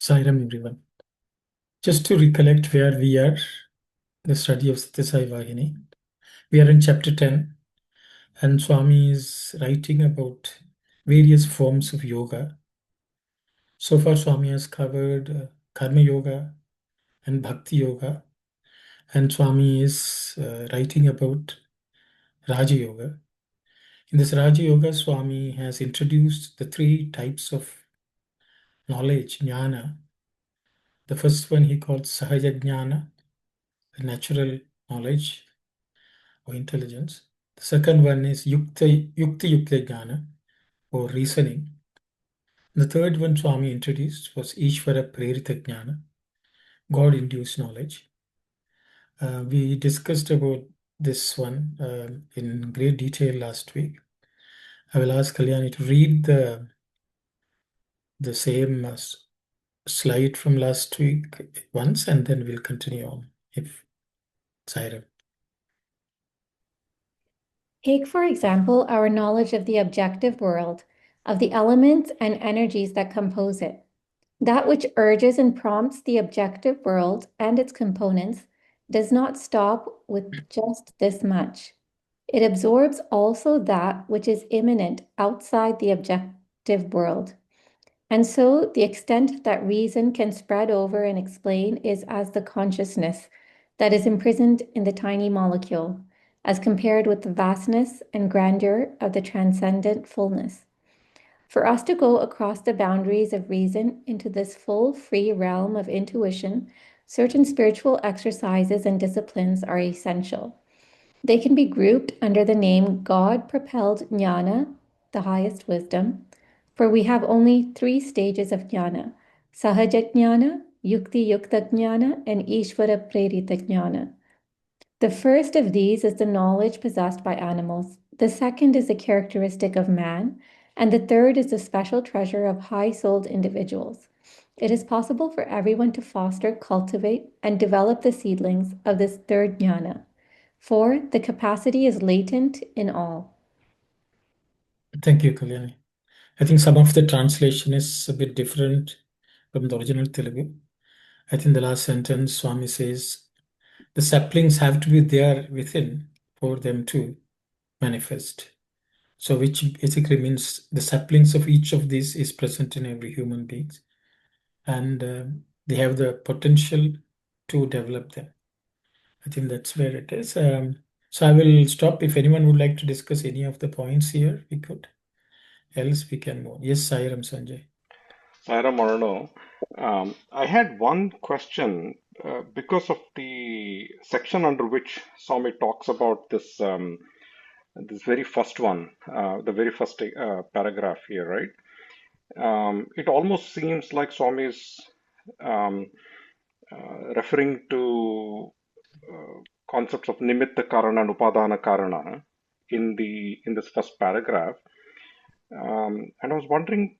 Sairam, everyone. Just to recollect where we are, the study of Sathya Sai Vahini. We are in chapter 10, and Swami is writing about various forms of yoga. So far, Swami has covered Karma Yoga and Bhakti Yoga, and Swami is writing about Raja Yoga. In this Raja Yoga, Swami has introduced the three types of knowledge, jnana. The first one he calls Sahaja Jnana, the natural knowledge or intelligence. The second one is Yukti Yukta Jnana or reasoning. The third one Swami introduced was Ishvara Prerita Jnana, God-induced knowledge. We discussed about this one in great detail last week. I will ask Kalyani to read the same slide from last week once, and then we'll continue on. If Saira. Take, for example, our knowledge of the objective world, of the elements and energies that compose it. That which urges and prompts the objective world and its components does not stop with just this much. It absorbs also that which is immanent outside the objective world. And so the extent that reason can spread over and explain is as the consciousness that is imprisoned in the tiny molecule, as compared with the vastness and grandeur of the transcendent fullness. For us to go across the boundaries of reason into this full, free realm of intuition, certain spiritual exercises and disciplines are essential. They can be grouped under the name God-propelled jnana, the highest wisdom, for we have only three stages of jnana: Sahaja jnana, Yukti Yukta jnana, and Ishvara Prerita jnana. The first of these is the knowledge possessed by animals. The second is a characteristic of man, and the third is the special treasure of high-souled individuals. It is possible for everyone to foster, cultivate, and develop the seedlings of this third jnana, for the capacity is latent in all. Thank you, Kalyani. I think some of the translation is a bit different from the original Telugu. I think the last sentence, Swami says, the saplings have to be there within for them to manifest. So, which basically means the saplings of each of these is present in every human being, and they have the potential to develop them. I think that's where it is. So I will stop. If anyone would like to discuss any of the points here, we could. Else we can move. Yes, Sairam Sanjay. Saira Morano, I had one question because of the section under which Swami talks about this this very first one, the very first paragraph here, right? It almost seems like Swami is um, referring to concepts of nimitta karana and upadana karana in this first paragraph, and I was wondering.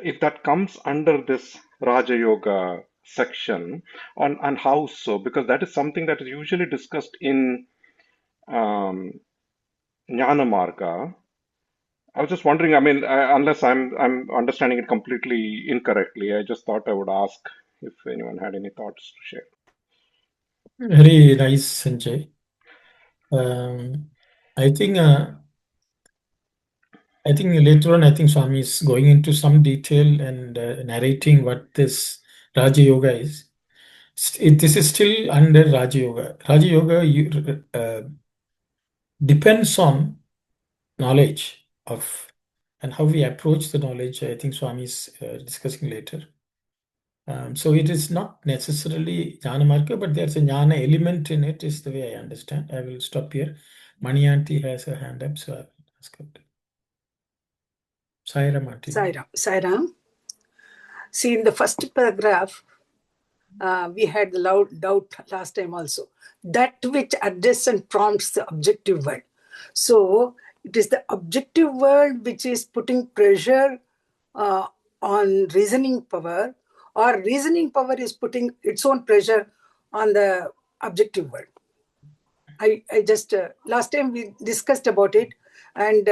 If that comes under this Raja Yoga section on and how so, because that is something that is usually discussed in um, Jnana Marga. I was just wondering, I mean, unless I'm understanding it completely incorrectly, I just thought I would ask if anyone had any thoughts to share. Very nice, Sanjay. I think later on, I think Swami is going into some detail and narrating what this Raja Yoga is. This is still under Raja Yoga. Raja Yoga depends on knowledge of and how we approach the knowledge. I think Swami is discussing later. So it is not necessarily jnana marga, but there's a jnana element in it, is the way I understand. I will stop here. Manianti has a hand up, so I will ask her. Sairam Aunty. Sairam. See, in the first paragraph, we had the doubt last time also. That which addresses and prompts the objective world. So, it is the objective world which is putting pressure on reasoning power, or reasoning power is putting its own pressure on the objective world. I just, last time we discussed about it, and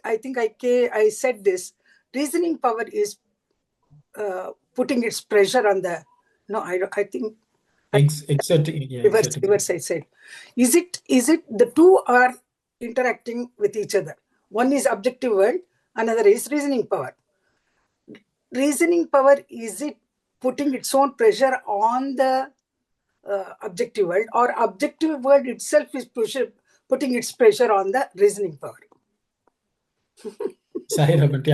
I think I said this. Reasoning power is putting its pressure on the, no, I think Exerting, yeah, exerting. reverse I said. Is it the two are interacting with each other? One is objective world, another is reasoning power. Reasoning power, is it putting its own pressure on the objective world, or objective world itself is putting its pressure on the reasoning power? Sai Ramanti,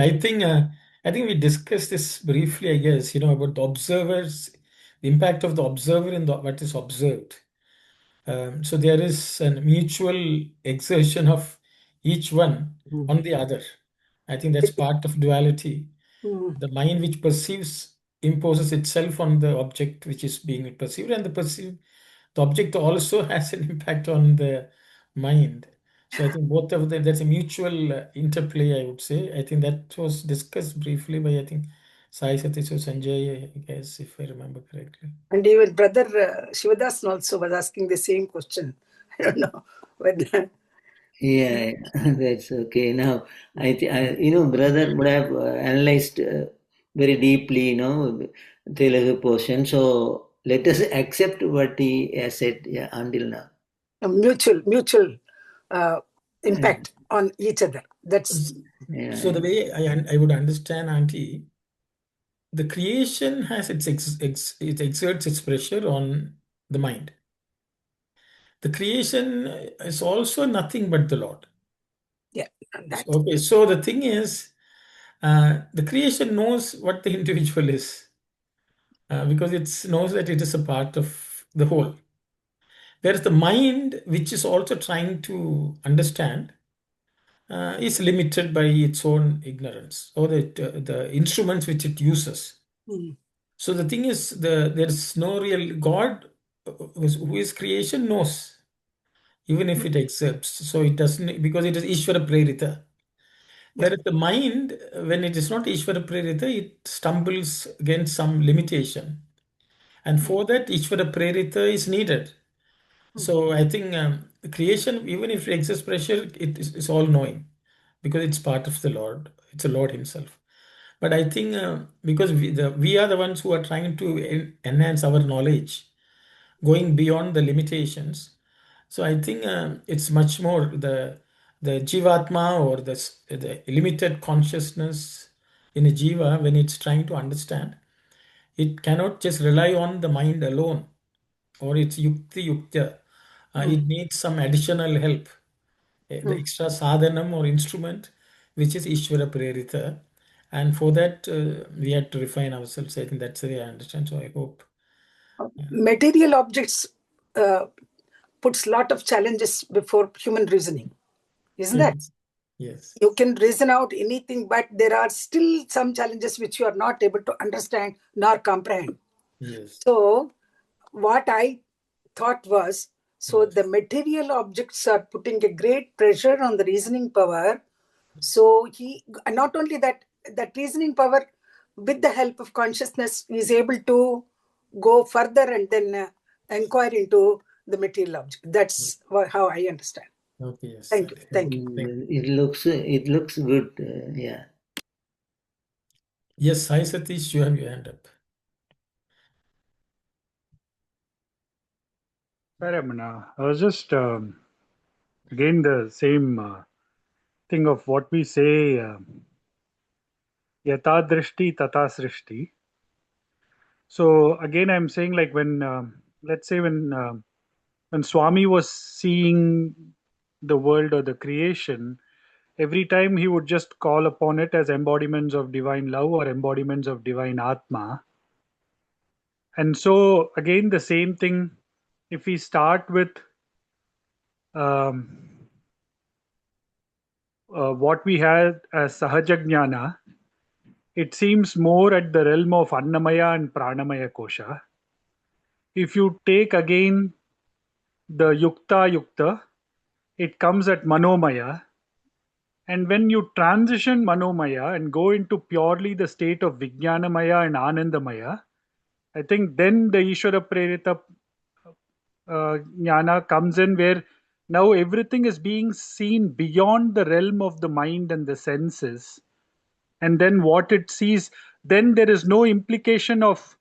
I think we discussed this briefly, I guess, about the observers, the impact of the observer in what is observed. So there is a mutual exertion of each one on the other. I think that's part of duality. The mind which perceives imposes itself on the object which is being perceived, and the object also has an impact on the mind. So I think both of them, there's a mutual interplay, I would say. I think that was discussed briefly by, I think, Sai Satish or Sanjay, I guess, if I remember correctly. And even brother Shivadas also was asking the same question. I don't know whether. Yeah, that's okay. Now, brother would have analyzed very deeply, Telugu portion. So let us accept what he has said until now. A mutual impact on each other. That's So the way I would understand, Auntie, the creation has it exerts its pressure on the mind. The creation is also nothing but the Lord. yeah. Okay, so the thing is, the creation knows what the individual is, because it knows that it is a part of the whole. Whereas the mind, which is also trying to understand, is limited by its own ignorance or the instruments which it uses. So the thing is, there is no real God who is creation knows, even if it accepts. So it doesn't, because it is Ishvara Prerita. Whereas the mind, when it is not Ishvara Prerita, it stumbles against some limitation. And for that, Ishvara Prerita is needed. So I think creation, even if it exists pressure, it's all knowing, because it's part of the Lord. It's the Lord Himself. But I think because we are the ones who are trying to enhance our knowledge, going beyond the limitations. So I think it's much more the jivatma, or the limited consciousness in a jiva, when it's trying to understand. It cannot just rely on the mind alone, or its yukti yukta. It needs some additional help, the extra sadhanam or instrument, which is Ishvara Prerita. And for that, we had to refine ourselves. I think that's the way I understand. So I hope. Material objects puts lot of challenges before human reasoning, isn't that? Yes. You can reason out anything, but there are still some challenges which you are not able to understand nor comprehend. Yes. So what I thought was, the material objects are putting a great pressure on the reasoning power. So he, not only that reasoning power, with the help of consciousness, is able to go further and then inquire into the material object. That's how I understand. Okay. Yes. Thank you. Thank you. It looks good. Yeah. Yes, Sai Satish, you have your hand up. Ramana, I was just again the same thing of what we say, yata drishti tata srishti. So again, I'm saying, like, when let's say when Swami was seeing the world or the creation, every time he would just call upon it as embodiments of divine love or embodiments of divine Atma. And so again, the same thing, if we start with what we had as Sahaja Jnana, it seems more at the realm of Annamaya and Pranamaya Kosha. If you take again the Yukta, it comes at Manomaya. And when you transition Manomaya and go into purely the state of Vijnanamaya and Anandamaya, I think then the Ishvara Prerita Jnana comes in, where now everything is being seen beyond the realm of the mind and the senses, and then what it sees, then there is no implication of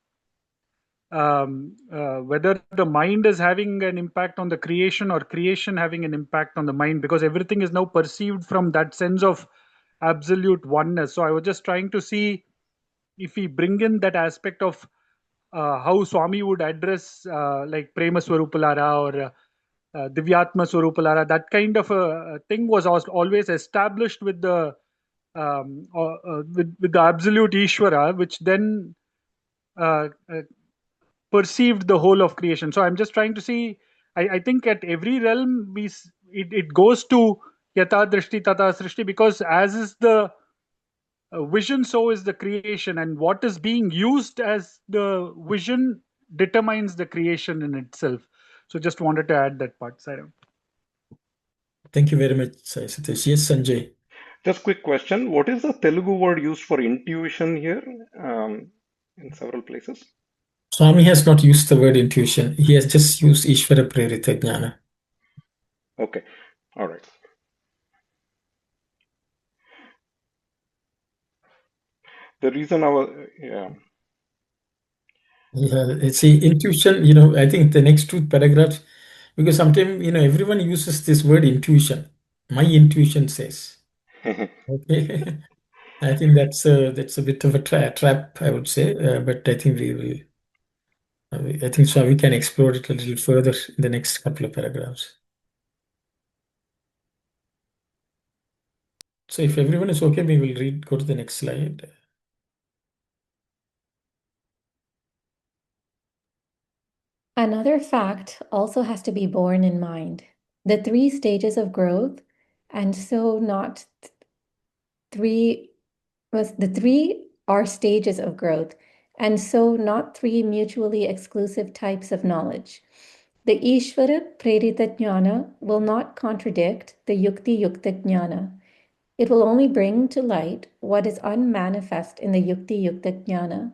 whether the mind is having an impact on the creation or creation having an impact on the mind, because everything is now perceived from that sense of absolute oneness. So I was just trying to see if we bring in that aspect of how Swami would address like Prema Swarupalara or Divyatma Swarupalara, that kind of a thing was always established with the with the absolute Ishvara, which then perceived the whole of creation. So I'm just trying to see. I think at every realm it goes to Yata Drishti Tata Srishti, because as is the vision, so is the creation, and what is being used as the vision determines the creation in itself. So just wanted to add that part, Sairam. Thank you very much, Sai Satish. Yes, Sanjay. Just quick question. What is the Telugu word used for intuition here in several places? Swami has not used the word intuition. He has just used Ishvara Prerita Jnana. Okay. All right. The reason I was, yeah. Yeah, see, intuition, I think the next two paragraphs, because sometimes, everyone uses this word intuition. My intuition says. Okay. I think that's a bit of a trap, I would say, but I think we will. I think so. We can explore it a little further in the next couple of paragraphs. So if everyone is okay, we will go to the next slide. Another fact also has to be borne in mind. The three stages of growth, and so not three, the three are stages of growth, and so not three mutually exclusive types of knowledge. The Ishvara Prerita Jnana will not contradict the Yukti Yukta Jnana. It will only bring to light what is unmanifest in the Yukti Yukta Jnana.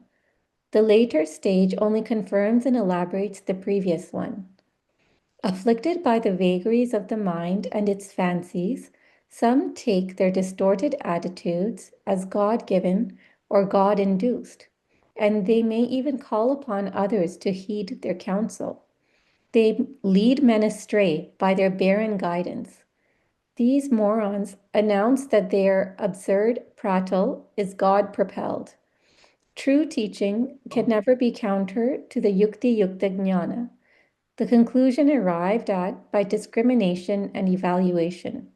The later stage only confirms and elaborates the previous one. Afflicted by the vagaries of the mind and its fancies, some take their distorted attitudes as God-given or God-induced, and they may even call upon others to heed their counsel. They lead men astray by their barren guidance. These morons announce that their absurd prattle is God-propelled. True teaching can never be counter to the Yukti Yukta Jnana, the conclusion arrived at by discrimination and evaluation.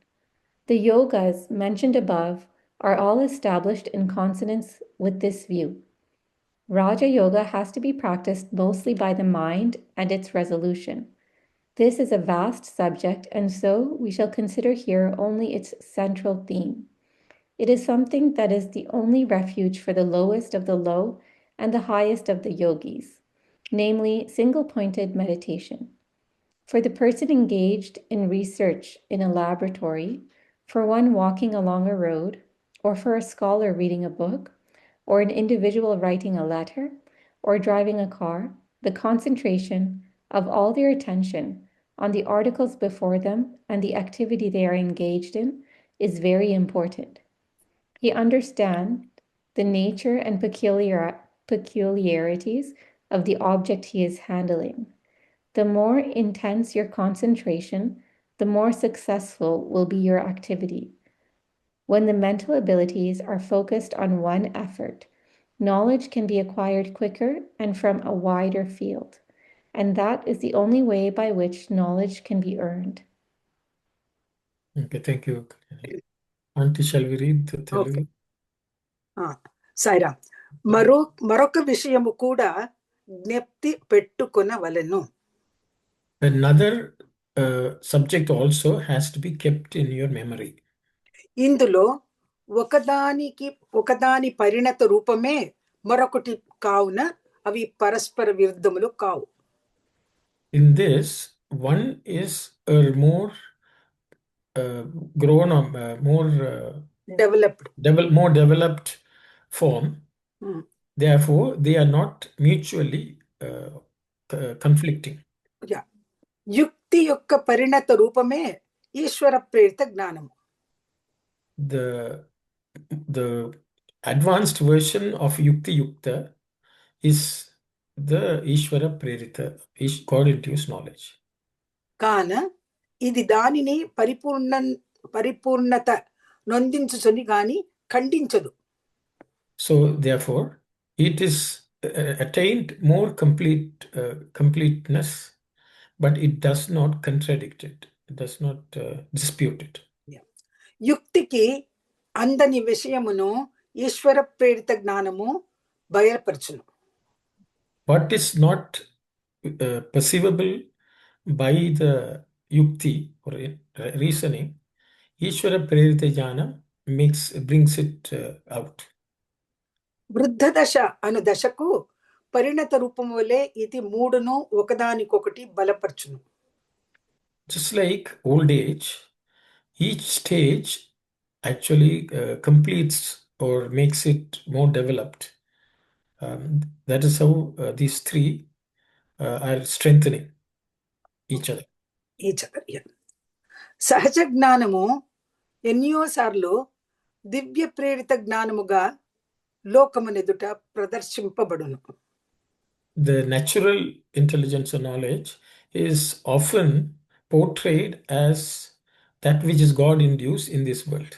The yogas mentioned above are all established in consonance with this view. Raja Yoga has to be practiced mostly by the mind and its resolution. This is a vast subject, and so we shall consider here only its central theme. It is something that is the only refuge for the lowest of the low and the highest of the yogis, namely single-pointed meditation. For the person engaged in research in a laboratory, for one walking along a road, or for a scholar reading a book, or an individual writing a letter, or driving a car, the concentration of all their attention on the articles before them and the activity they are engaged in is very important. He understands the nature and peculiarities of the object he is handling. The more intense your concentration, the more successful will be your activity. When the mental abilities are focused on one effort, knowledge can be acquired quicker and from a wider field, and that is the only way by which knowledge can be earned. Okay, thank you. Auntie, shall we read the Telugu? Sye Raa మరొక విషయము కూడా జ్ఞప్తి పెట్టుకొనవలెను. Another subject also has to be kept in your memory. ఇందులో ఒకదాని పరిణత రూపమే మరొకటి కావున అవి పరస్పర విరుద్ధములు కావు. In this, one is a more grown up, more developed form. Therefore, they are not mutually conflicting. యుక్తి యొక్క పరిణత రూపమే ఈశ్వర ప్రేరిత జ్ఞానము. The advanced version of Yukti Yukta is the Ishvara Prerita, God-induced knowledge. కాన ఇది దానిని పరిపూర్ణత నొందించుని గాని ఖండించదు. So therefore, it is attained more completeness, but it does not contradict it. It does not dispute it. యుక్తికి అందని విషయమును ఈశ్వర ప్రేరిత జ్ఞానము బయలుపరచును. What is not perceivable by the yukti or reasoning, Ishvara Prerita Jnana brings it out. వృద్ధ దశ అను దశకు పరిణత రూపము వలె ఇది మూడును ఒకదానికొకటి బలపరచును. Just like old age, each stage actually completes or makes it more developed. That is how these three are strengthening each other. సహజ జ్ఞానము ఎన్నోసార్లు దివ్య ప్రేరిత జ్ఞానముగా లోకమునెదుట ప్రదర్శింపబడును. The natural intelligence or knowledge is often portrayed as that which is God-induced in this world.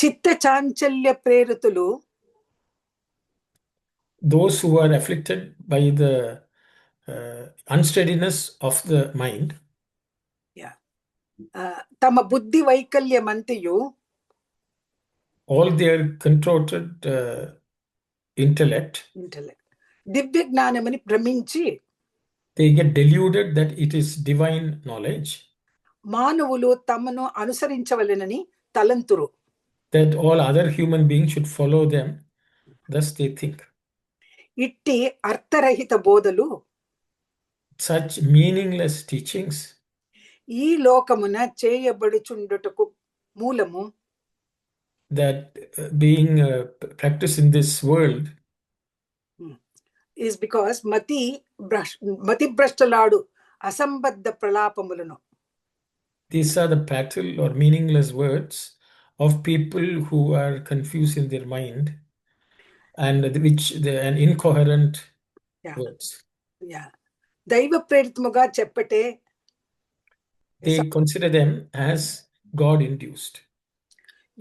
చిత్త చాంచల్య ప్రేరితులు, those who are afflicted by the unsteadiness of the mind, తమ బుద్ధి వైకల్యమంతయు, all their contorted intellect, Divya జ్ఞానమని భ్రమించి, they get deluded that it is divine knowledge, మానవులు తమను అనుసరించవలెనని తలంతురు, that all other human beings should follow them, thus they think. ఇట్టి అర్థరహిత బోధలు, such meaningless teachings, ఈ లోకమున చేయబడుచుండుటకు మూలము, that being practiced in this world is because మతి భ్రష్టలాడు అసంబద్ధ ప్రలాపములను, these are the prattle or meaningless words of people who are confused in their mind and incoherent words. దైవ ప్రేరితముగా చెప్పటే, they consider them as God-induced.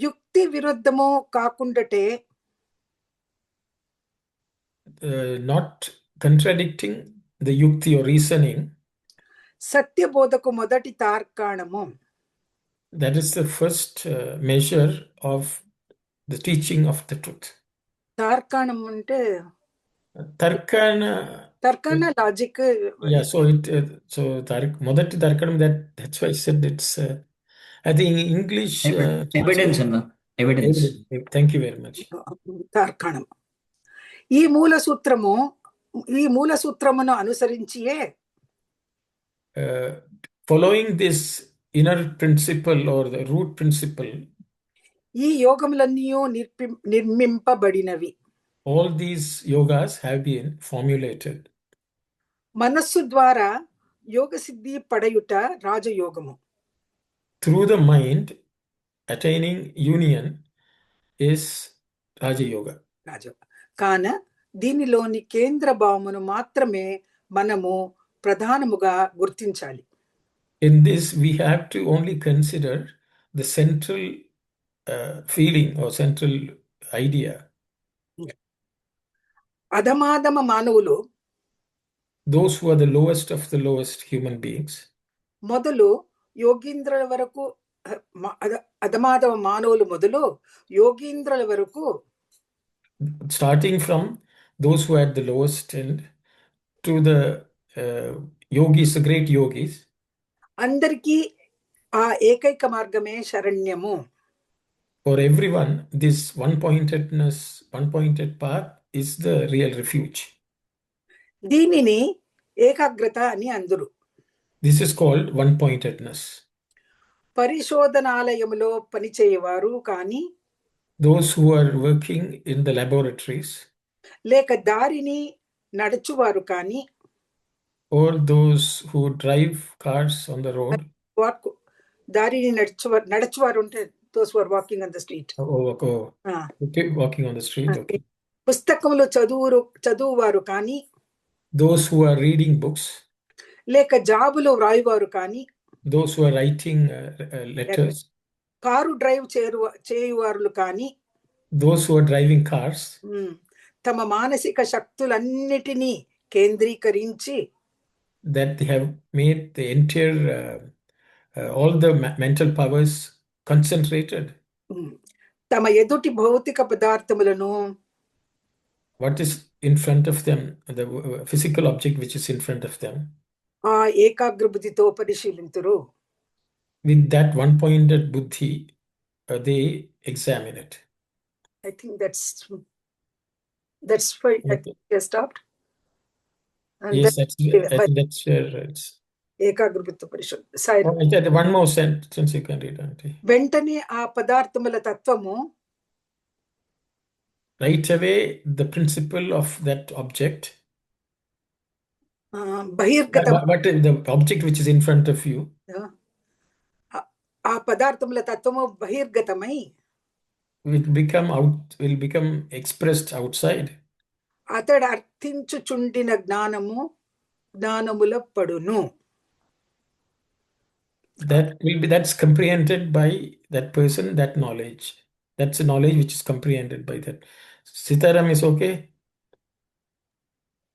యుక్తి విరుద్ధము కాకుండాటే, not contradicting the yukti or reasoning, సత్యబోధకు మొదటి తార్కాణము, that is the first measure of the teaching of the truth. తార్కాణం అంటే తర్కణ logic. Yeah, so మొదటి తర్కణం, that's why I said it's I think in English evidence. Thank you very much. తర్కణం ఈ మూల సూత్రమును అనుసరించియే, following this inner principle or the root principle, ఈ యోగములన్నీ నిర్మింపబడినవి. all these yogas have been formulated. మనస్సు ద్వారా యోగ సిద్ధి పడయుట రాజయోగము. Through the mind, attaining union is Raja Yoga. కాన దీనిలోని కేంద్ర భావమును మాత్రమే మనము ప్రధానముగా గుర్తించాలి. In this, we have to only consider the central feeling or central idea. అధమాధమ మానవులు, those who are the lowest of the lowest human beings, మొదలు యోగీంద్రుల వరకు, అధమాధమ మానవులు మొదలు యోగీంద్రుల వరకు, starting from those who are at the lowest end to the yogis, the great yogis, అందరికీ ఆ ఏకైక మార్గమే శరణ్యము. For everyone, this one-pointed path is the real refuge. దీనిని ఏకాగ్రత అని అందురు. This is called one-pointedness. పరిశోధనాలయములో పనిచేయవారు కానీ, those who are working in the laboratories, లేక దారిని నడుచువారు కానీ, or those who drive cars on the road, దారిని నడుచువారు అంటే those who are walking on the street. Okay, walking on the street. Okay. పుస్తకములు చదువువారు కానీ, those who are reading books, లేక జాబులు వ్రాయువారు కానీ, those who are writing letters, car drive చేయువారు కానీ, those who are driving cars, తమ మానసిక శక్తులన్నిటినీ కేంద్రీకరించి, that they have made the entire all the mental powers concentrated. తమ ఎదుటి భౌతిక పదార్థములను, what is in front of them, the physical object which is in front of them, ఆ ఏకాగ్ర బుద్ధితో పరిశీలింతురు. with that one-pointed buddhi, they examine it. I think that's why I think they stopped. And yes, I think that's where it's ఏకాగ్ర బుద్ధి పరిశీలి. one more sentence you can read, auntie. వెంటనే ఆ పదార్థముల తత్వము, right away the principle of that object, బహిర్గతం, what the object which is in front of you, ఆ పదార్థముల తత్వము బహిర్గతమై, will become expressed outside. అతడు అర్థించుచుండిన జ్ఞానముల పడును. That's comprehended by that person, that knowledge. That's a knowledge which is comprehended by that. Sitaram is okay?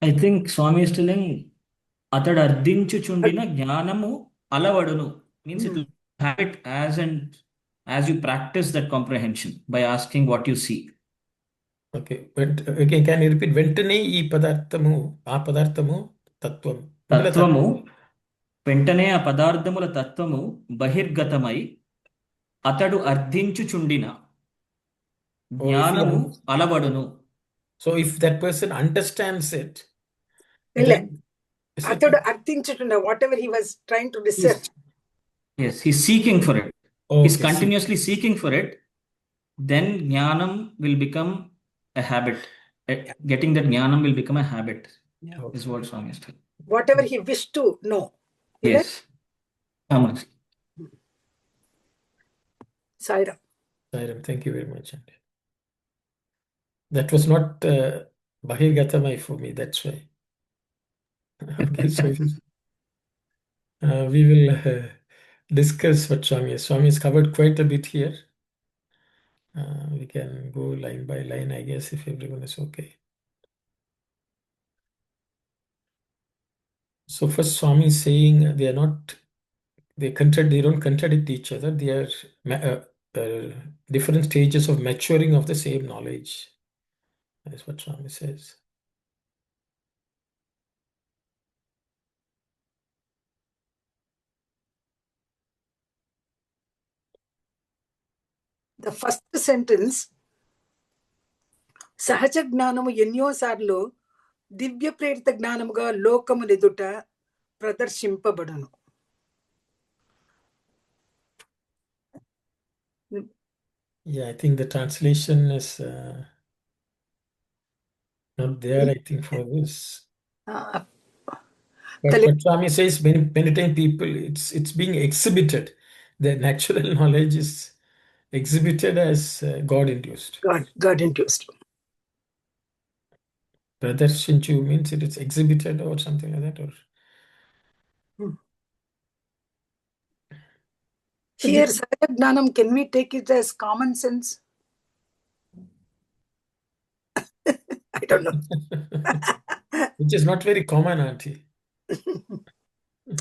I think Swami is telling atadu ardinchuchundina jnanamu alavadunu, means it will have it as you practice that comprehension by asking what you see. Okay, but again, can you repeat? Ventane ee padarthamu, aa padarthamu tattvamu వెంటనే ఆ పదార్థముల తత్వము బహిర్గతమై అతడు అర్థించుచుండిన జ్ఞానము అలవడును. So if that person understands it, అతడు అర్థించుచుండ, whatever he was trying to research. Yes, he's seeking for it. He's continuously seeking for it. Then jnanam will become a habit. Getting that jnanam will become a habit. Is what Swami is telling. Whatever he wished to know. Yes. Sairam, thank you very much. That was not bahirgatamai for me, that's why. Okay, so we will discuss what Swami has covered quite a bit here. We can go line by line, I guess, if everyone is okay. So first Swami is saying they don't contradict each other. They are different stages of maturing of the same knowledge. That's what Swami says. The first sentence, సహజ జ్ఞానము ఎన్నోసార్లు దివ్య ప్రేరిత జ్ఞానముగా లోకములెదుట ప్రదర్శింపబడును. Yeah, I think the translation is not there, I think, for this. But Swami says many times people, it's being exhibited. The natural knowledge is exhibited as God-induced. God-induced. Pradarshinchu means it is exhibited or something like that, or here Sathya Gnanam, can we take it as common sense? I don't know. which is not very common, auntie.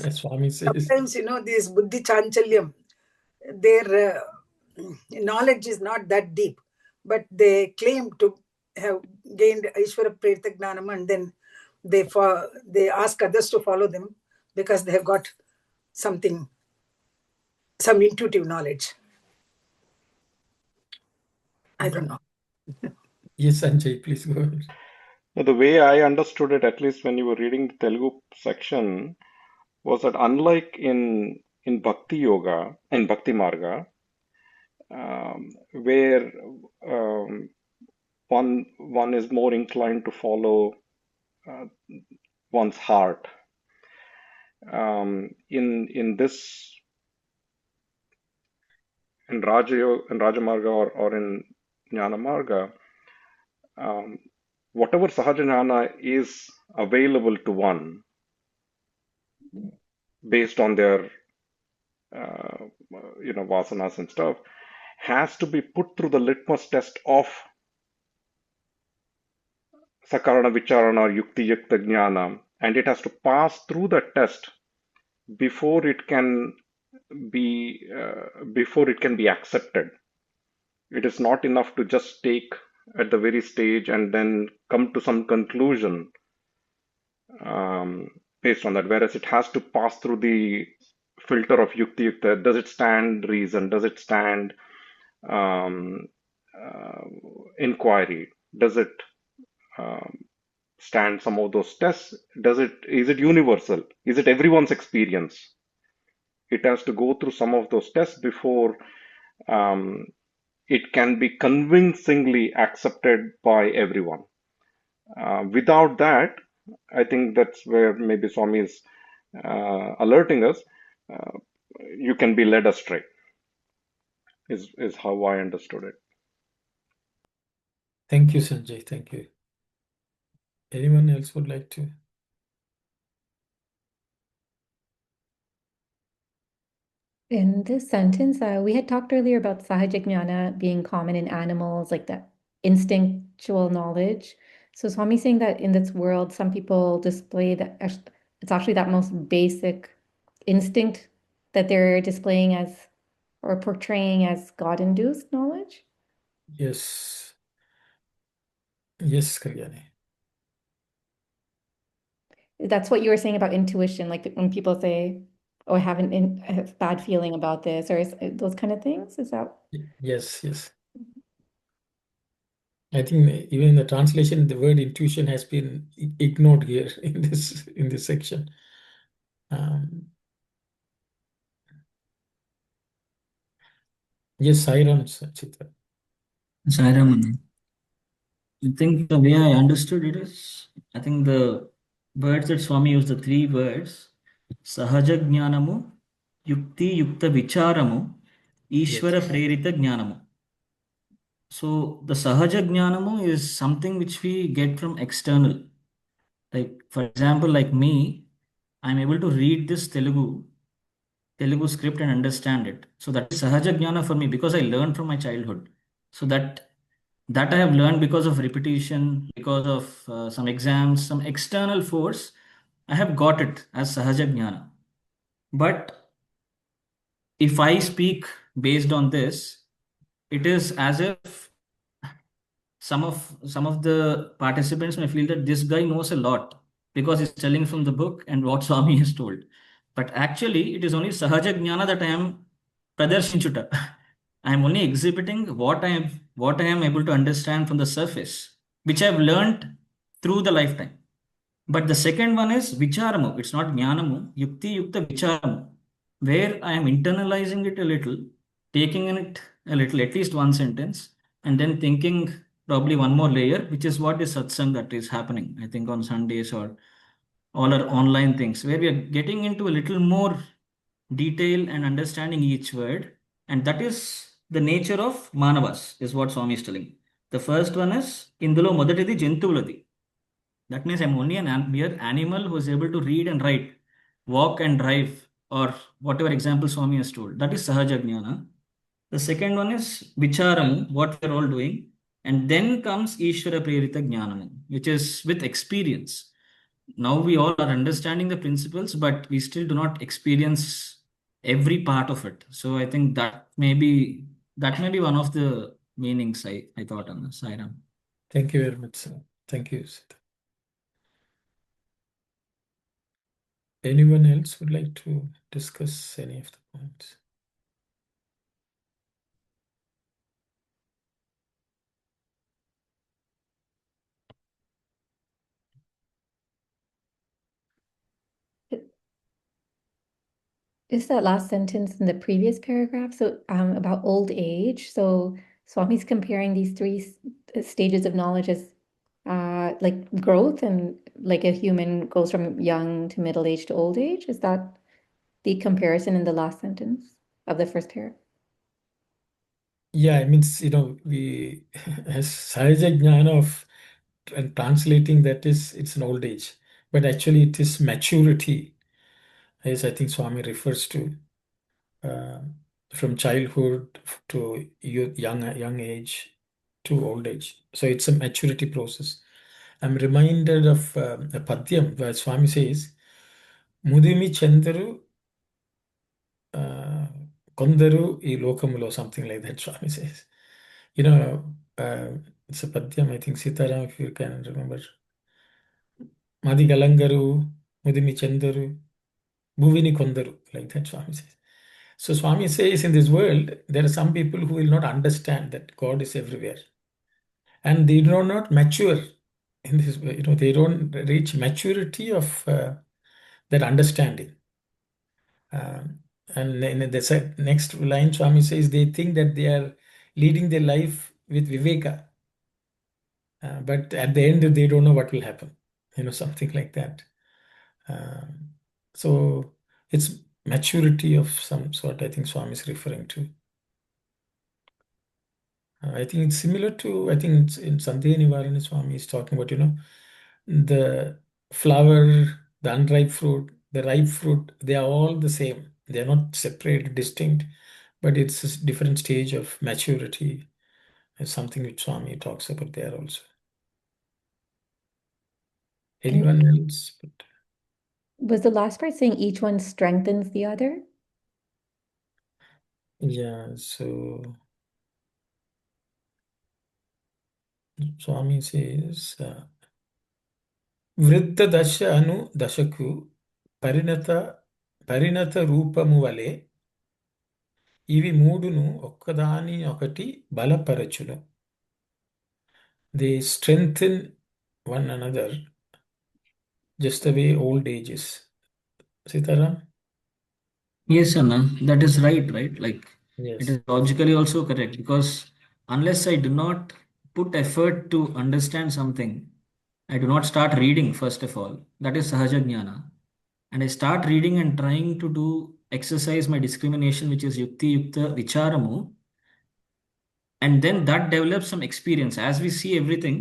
As Swami says. Sometimes, this buddhi chanchalyam, their knowledge is not that deep, but they claim to have gained Aishwara Prerita Gnanam, and then they ask others to follow them because they have got some intuitive knowledge. I don't know. Yes, Sanjay, please go ahead. The way I understood it, at least when you were reading the Telugu section, was that unlike in Bhakti Yoga, in Bhakti Marga, where one is more inclined to follow one's heart, in this in Rajamarga or in Jnana Marga, whatever Sahaja Jnana is available to one based on their vasanas and stuff, has to be put through the litmus test of Sakarana Vicharana or Yukti Yukta Jnana, and it has to pass through the test before it can be accepted. It is not enough to just take at the very stage and then come to some conclusion based on that, whereas it has to pass through the filter of Yukti Yukta. Does it stand reason? Does it stand inquiry? Does it stand some of those tests? Is it universal? Is it everyone's experience? It has to go through some of those tests before it can be convincingly accepted by everyone. Without that, I think that's where maybe Swami is alerting us. You can be led astray, is how I understood it. Thank you, Sanjay. Thank you. Anyone else would like to? In this sentence, we had talked earlier about Sahaja Jnana being common in animals, like that instinctual knowledge. So Swami's saying that in this world, some people display that it's actually that most basic instinct that they're displaying as or portraying as God-induced knowledge. Yes. Yes, Kalyani. That's what you were saying about intuition, like when people say, "Oh, I have a bad feeling about this," or those kind of things. Is that? Yes, yes. I think even in the translation, the word intuition has been ignored here in this section. Yes, Sairam, Chitra. Sairam, I think the way I understood it is, I think the words that Swami used, the three words, Sahaja Jnanamu, Yukti Yukta Vicharamu, Ishvara Prerita Jnanamu. So the Sahaja Jnanamu is something which we get from external. Like, for example, like me, I'm able to read this Telugu script and understand it. So that is Sahaja Jnana for me because I learned from my childhood. So that I have learned because of repetition, because of some exams, some external force. I have got it as Sahaja Jnana. But if I speak based on this, it is as if some of the participants may feel that this guy knows a lot because he's telling from the book and what Swami has told. But actually, it is only Sahaja Jnana that I am Pradarshinchuta. I am only exhibiting what I am able to understand from the surface, which I have learned through the lifetime. But the second one is Vicharamu. It's not Jnanamu, Yukti Yukta Vicharamu, where I am internalizing it a little, taking in it a little, at least one sentence, and then thinking probably one more layer, which is what is satsang that is happening, I think, on Sundays or all our online things, where we are getting into a little more detail and understanding each word. And that is the nature of Manavas, is what Swami is telling. The first one is Indulo Modatidi Jentuladi. That means I'm only an mere animal who is able to read and write, walk and drive, or whatever example Swami has told. That is Sahaja Jnana. The second one is Vicharam, what we're all doing. And then comes Ishvara Prerita Jnanam, which is with experience. Now we all are understanding the principles, but we still do not experience every part of it. So I think that may be one of the meanings I thought on this. Sairam. Thank you very much, sir. Thank you, Sita. Anyone else would like to discuss any of the points? Is that last sentence in the previous paragraph? So about old age. So Swami's comparing these three stages of knowledge as like growth, and like a human goes from young to middle age to old age. Is that the comparison in the last sentence of the first paragraph? Yeah, it means, we as Sahaja Jnana of and translating that it's an old age, but actually it is maturity, as I think Swami refers to, uh, from childhood to young age to old age. So it's a maturity process. I'm reminded of a padyam where Swami says, Mudimi Chandaru Kondaru I Lokamulo, something like that, Swami says. It's a padyam, I think Sitaram, if you can remember. Madi Galangaru, Mudimi Chandaru, Bhuvini Kondaru, like that, Swami says. So Swami says in this world, there are some people who will not understand that God is everywhere. And they do not mature in this way. They don't reach maturity of that understanding. And in the next line, Swami says they think that they are leading their life with Viveka. But at the end, they don't know what will happen. Something like that. So it's maturity of some sort, I think Swami is referring to. I think it's similar to, I think it's in Sandhya Nivarana Swami is talking about, the flower, the unripe fruit, the ripe fruit, they are all the same. They are not separate, distinct, but it's a different stage of maturity. It's something which Swami talks about there also. Anyone else? Was the last part saying each one strengthens the other? Yeah, so Swami says, Vriddha Dasha Anu Dashaku Parinata Rupamu Vale ఇవి మూడును ఒక్కదాని ఒకటి బలపరచును. They strengthen one another just the way old age is. Sitaram? Yes, Anna, that is right? Like, Yes. it is logically also correct, because unless I do not put effort to understand something, I do not start reading, first of all. That is Sahaja Jnana. And I start reading and trying to do exercise my discrimination, which is Yukti Yukta Vicharamu, and then that develops some experience. As we see everything,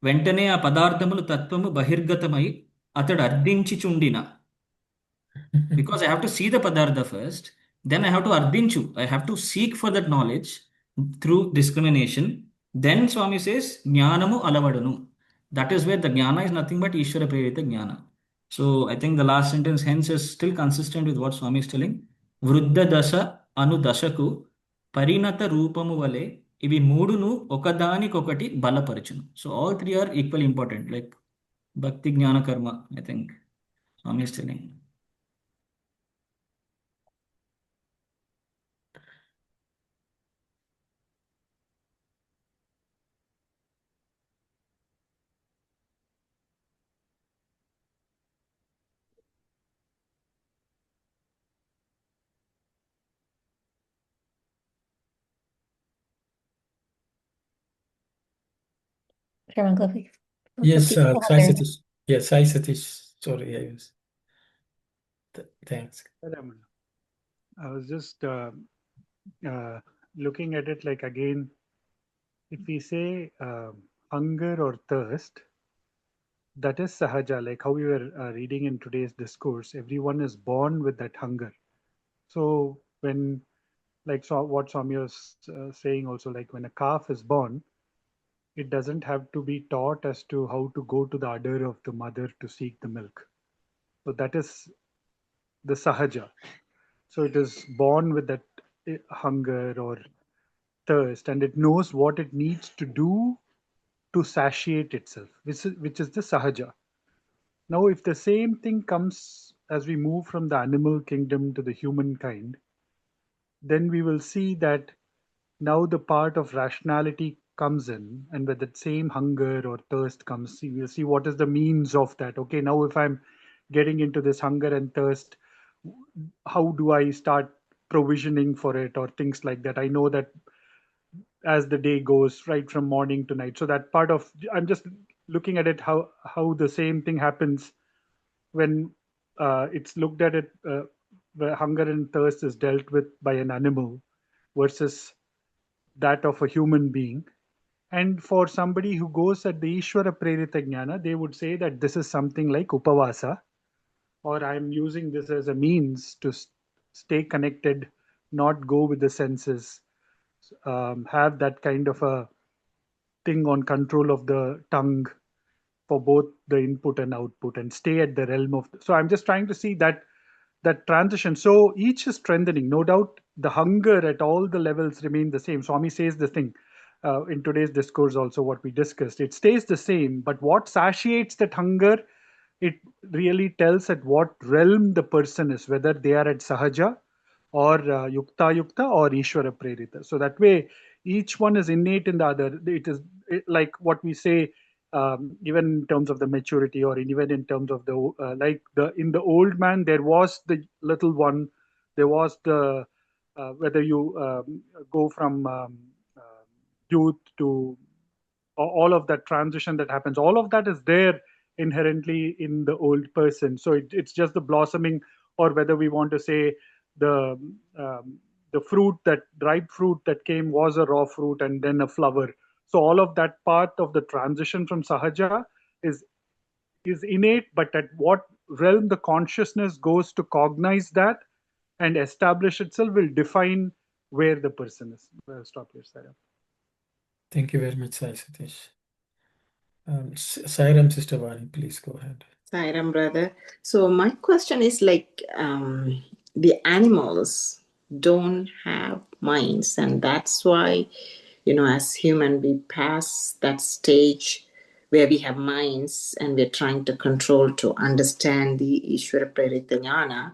వెంటనే ఆ పదార్థములు తత్వము బహిర్గతమై అతడు అర్థించి because I have to see the padartha first, then I have to ardinchu. I have to seek for that knowledge through discrimination. Then Swami says, Jnanamu alavadanu. That is where the jnana is nothing but Ishvara Prerita jnana. So I think the last sentence hence is still consistent with what Swami is telling. Vruddha dasa anu dasaku parinata roopamu vale ఇవి మూడును ఒకదానికొకటి బలపరచును. So all three are equally important, like bhakti jnana karma, I think Swami is telling. Yes, Sai Satish. Yes, Sai Satish. Sorry, I was. Thanks. I was just looking at it like, again, if we say hunger or thirst, that is sahaja, like how we were reading in today's discourse. Everyone is born with that hunger. So when, like, so what Swami was saying also, like when a calf is born, it doesn't have to be taught as to how to go to the udder of the mother to seek the milk. So that is the sahaja. So it is born with that hunger or thirst, and it knows what it needs to do to satiate itself, which is the sahaja. Now, if the same thing comes as we move from the animal kingdom to the humankind, then we will see that now the part of rationality comes in, and with that same hunger or thirst comes, we'll see what is the means of that. Okay, now if I'm getting into this hunger and thirst, how do I start provisioning for it or things like that? I know that as the day goes, right from morning to night. So that part of, I'm just looking at it, how the same thing happens when it's looked at it, where hunger and thirst is dealt with by an animal versus that of a human being. And for somebody who goes at the Ishvara Prerita Jnana, they would say that this is something like Upavasa, or I'm using this as a means to stay connected, not go with the senses, have that kind of a thing on control of the tongue for both the input and output, and stay at the realm of. So I'm just trying to see that transition. So each is strengthening. No doubt the hunger at all the levels remain the same. Swami says the thing in today's discourse also, what we discussed. It stays the same, but what satiates that hunger, it really tells at what realm the person is, whether they are at Sahaja or Yukta or Ishvara Prerita. So that way, each one is innate in the other. It is like what we say, even in terms of the maturity, or even in terms of the in the old man, there was the little one, there was the whether you go from youth to all of that transition that happens, all of that is there inherently in the old person. So it's just the blossoming, or whether we want to say the fruit, that ripe fruit that came was a raw fruit and then a flower. So all of that part of the transition from sahaja is innate, but at what realm the consciousness goes to cognize that and establish itself will define where the person is. I'll stop here, Sarah. Thank you very much, Sai Satish. Sairam Sister Vani, please go ahead. Sairam, brother. So my question is like, the animals don't have minds, and that's why, as human, we pass that stage where we have minds and we're trying to control to understand the Ishvara Prerita Jnana.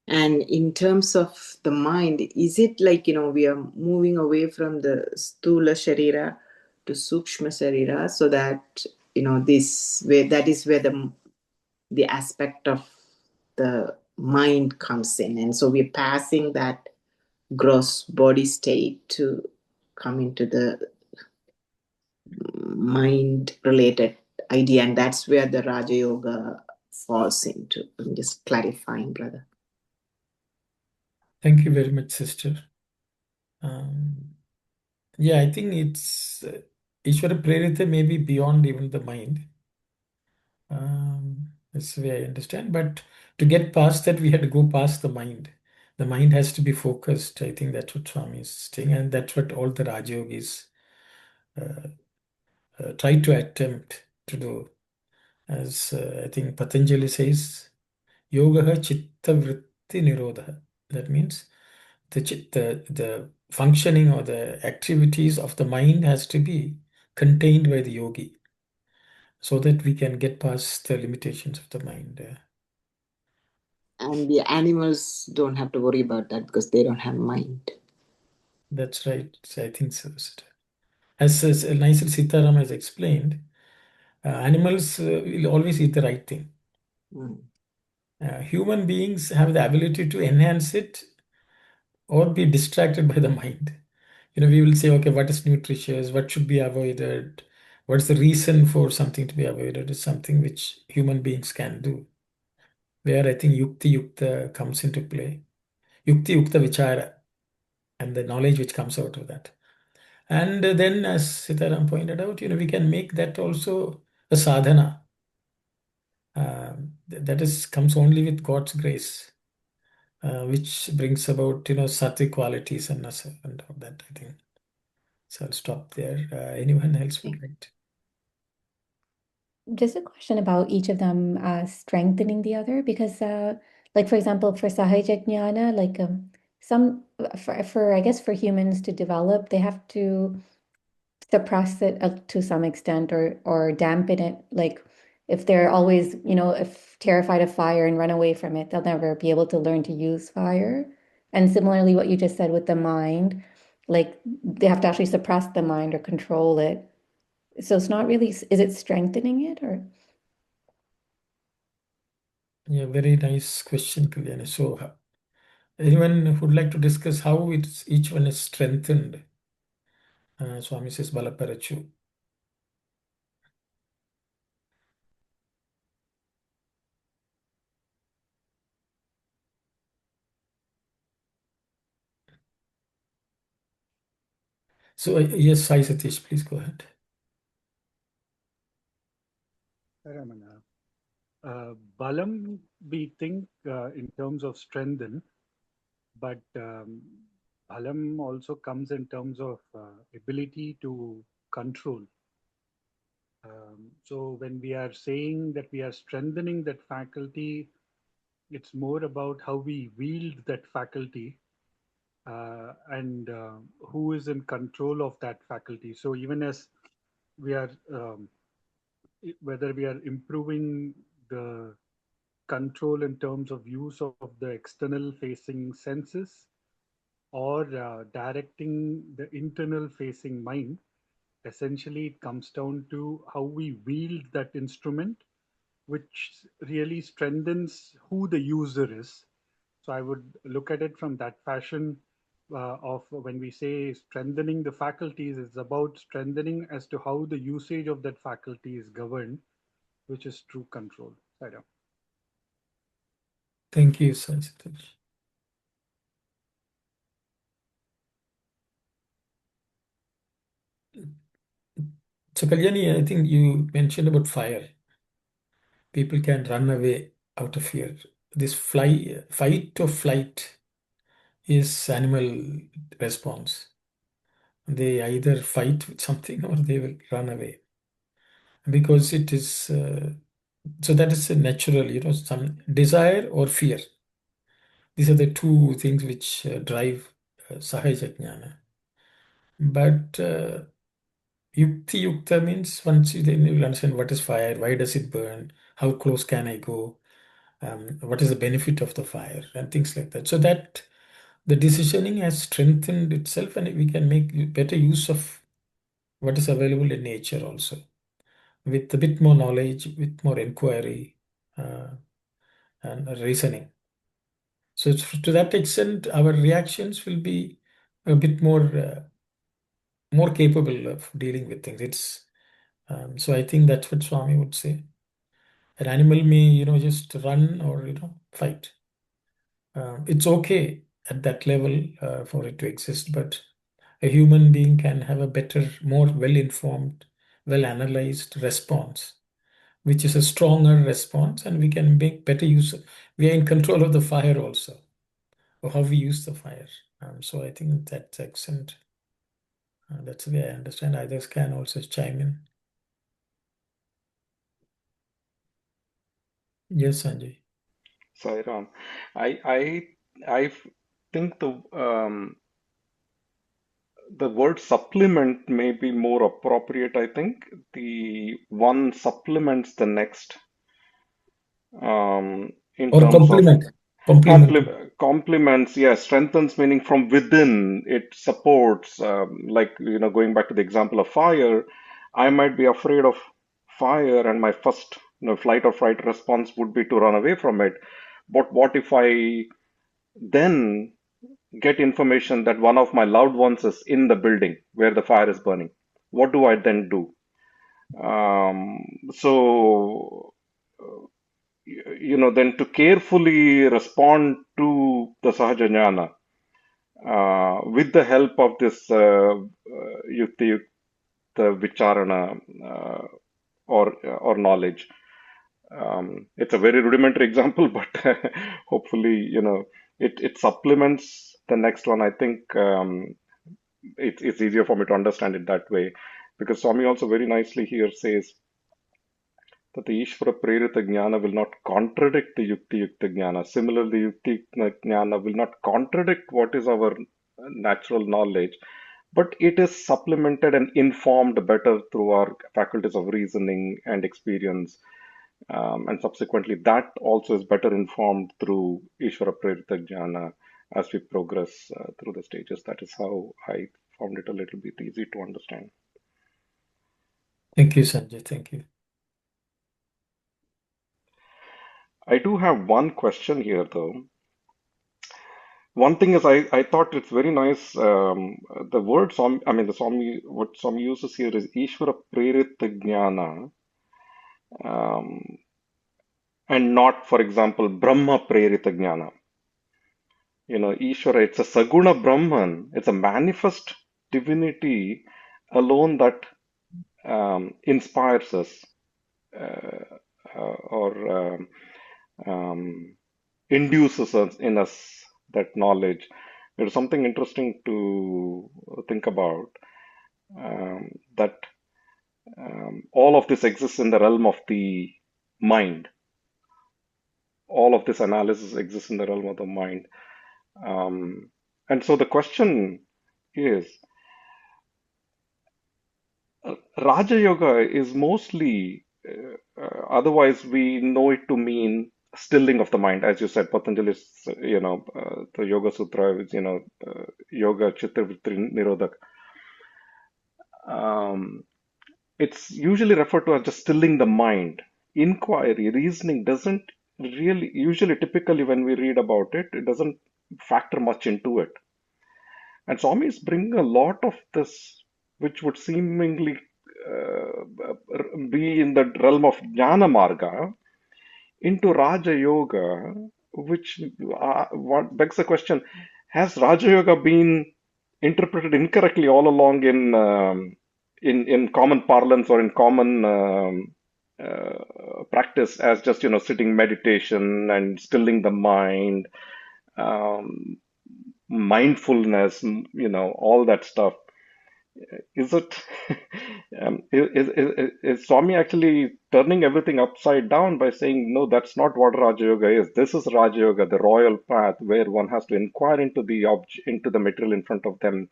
And in terms of the mind, is it like, we are moving away from the Stula Sharira to Sukshma Sharira, so that, that is where the aspect of the mind comes in. And so we're passing that gross body state to come into the mind related idea. And that's where the Raja Yoga falls into. I'm just clarifying, brother. Thank you very much, sister. Yeah, I think it's Ishvara Prerita may be beyond even the mind. That's the way I understand. But to get past that, we had to go past the mind. The mind has to be focused. I think that's what Swami is saying, and that's what all the Rajyogis try to attempt to do. As I think Patanjali says, Yoga Chitta Vritti Nirodha. That means the functioning or the activities of the mind has to be contained by the yogi, so that we can get past the limitations of the mind. And the animals don't have to worry about that because they don't have mind. That's right. I think so. As nicely Sitaram has explained, animals will always eat the right thing. Human beings have the ability to enhance it or be distracted by the mind. We will say, okay, what is nutritious? What should be avoided? What's the reason for something to be avoided? Is something which human beings can do. Where I think Yukti Yukta comes into play. Yukti Yukta Vichara, and the knowledge which comes out of that. And then, as Sitaram pointed out, we can make that also a sadhana. That is comes only with God's grace, which brings about sattvic qualities and all that, I think. So I'll stop there. Anyone else would like to? Just a question about each of them strengthening the other, because like for example, for Sahaja Jnana, like some for I guess for humans to develop, they have to suppress it to some extent, or dampen it. Like if they're always, if terrified of fire and run away from it, they'll never be able to learn to use fire. And similarly, what you just said with the mind, like they have to actually suppress the mind or control it. So it's not really, is it strengthening it or? Yeah, very nice question, Kalyani. So anyone who would like to discuss how each one is strengthened? Swami says Balaparachu. So, yes, Sai Satish, please go ahead. Balam, we think in terms of strengthen, but Balam also comes in terms of ability to control. So when we are saying that we are strengthening that faculty, it's more about how we wield that faculty and who is in control of that faculty. So even as we are, whether we are improving the control in terms of use of the external facing senses or directing the internal facing mind, essentially it comes down to how we wield that instrument, which really strengthens who the user is. So I would look at it from that fashion of when we say strengthening the faculties, it's about strengthening as to how the usage of that faculty is governed, which is true control. Saira. Thank you, Sai Satish. So, Kalyani, I think you mentioned about fire. People can run away out of fear. This fight or flight is animal response. They either fight with something or they will run away because it is. So that is a natural, some desire or fear. These are the two things which drive Sahaja Jnana. But Yukti Yukta means once then you understand what is fire, why does it burn, how close can I go, what is the benefit of the fire, and things like that. So that the decisioning has strengthened itself, and we can make better use of what is available in nature also, with a bit more knowledge, with more inquiry and reasoning. So to that extent, our reactions will be a bit more capable of dealing with things. It's so I think that's what Swami would say. An animal may, just run or, fight. It's okay at that level for it to exist, but a human being can have a better, more well-informed, well-analyzed response, which is a stronger response, and we can make better use of, we are in control of the fire also, or how we use the fire. So I think that's excellent. That's the way I understand. Others can also chime in. Yes, Sanjay. Sairam. I think the word supplement may be more appropriate. I think the one supplements the next in Or terms of complement. complements. Yeah, strengthens meaning from within. It supports, like going back to the example of fire. I might be afraid of fire, and my first flight or fright response would be to run away from it. But what if I then get information that one of my loved ones is in the building where the fire is burning? What do I then do? So then to carefully respond to the Sahaja Jnana with the help of this Yukti Yukta Vicharana or knowledge. It's a very rudimentary example, but hopefully, it supplements the next one. I think it's easier for me to understand it that way, because Swami also very nicely here says that the Ishvara Prerita Jnana will not contradict the Yukti Yukta Jnana. Similarly, Yukti Jnana will not contradict what is our natural knowledge, but it is supplemented and informed better through our faculties of reasoning and experience. And subsequently, that also is better informed through Ishvara Prerita Jnana as we progress through the stages. That is how I found it a little bit easy to understand. Thank you, Sanjay. Thank you. I do have one question here, though. One thing is, I thought it's very nice. The word Swami, the Swami, what Swami uses here is Ishvara Prerita Jnana, and not, for example, Brahma Prerita Jnana. Ishvara, it's a Saguna Brahman, it's a manifest divinity alone that inspires us or induces us in us that knowledge. There is something interesting to think about, that all of this exists in the realm of the mind. All of this analysis exists in the realm of the mind. And so the question is, Raja Yoga is mostly, otherwise we know it to mean stilling of the mind, as you said. Patanjali's, the Yoga Sutra is, Yoga Chitta Vritti Nirodhak. It's usually referred to as just stilling the mind. Inquiry, reasoning doesn't really, usually, typically, when we read about it, it doesn't factor much into it. And Swamis bring a lot of this, which would seemingly be in the realm of Jnana Marga, into Raja Yoga, which what begs the question: has Raja Yoga been interpreted incorrectly all along in common parlance or in common practice as just sitting meditation and stilling the mind, mindfulness, all that stuff? Is it is Swami actually turning everything upside down by saying, no, that's not what Raja Yoga is. This is Raja Yoga, the royal path where one has to inquire into the material in front of them,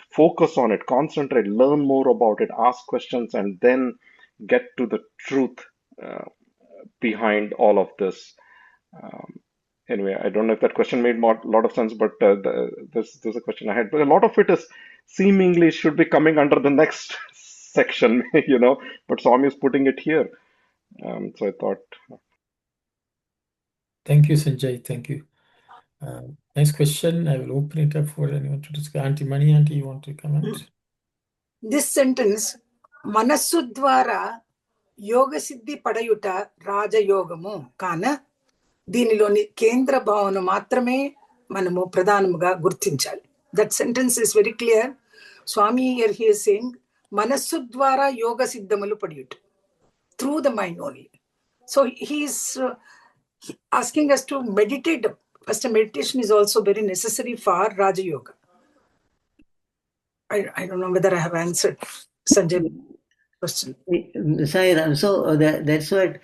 focus on it, concentrate, learn more about it, ask questions, and then get to the truth behind all of this. Anyway, I don't know if that question made a lot of sense, but there's a question I had. But a lot of it is seemingly should be coming under the next section, but Swami is putting it here. So I thought. Thank you, Sanjay. Thank you. Next question. I will open it up for anyone to discuss. Auntie Mani, Auntie, you want to comment? This sentence, Manasudvara Yoga Siddhi Padayuta Raja Yogamu Kana Diniloni Kendra Bhavanu Matrame Manamu Pradhanamuga Gurtinchali. That sentence is very clear. Swami here he is saying Manasudvara Yoga Siddhamalu Padayuta, through the mind only. So he is asking us to meditate. First, meditation is also very necessary for Raja Yoga. I don't know whether I have answered Sanjay's question. Sairam, so that's what,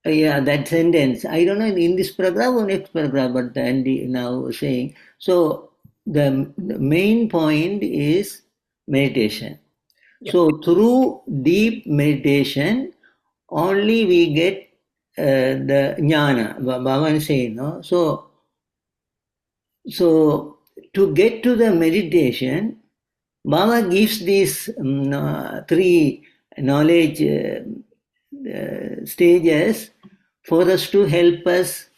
that sentence. I don't know in this paragraph or next paragraph, but Andy now saying. So the main point is meditation. Yeah. So through deep meditation, only we get the jnana. Bhagawan saying, no? So to get to the meditation, Baba gives these 3 knowledge stages for us to help us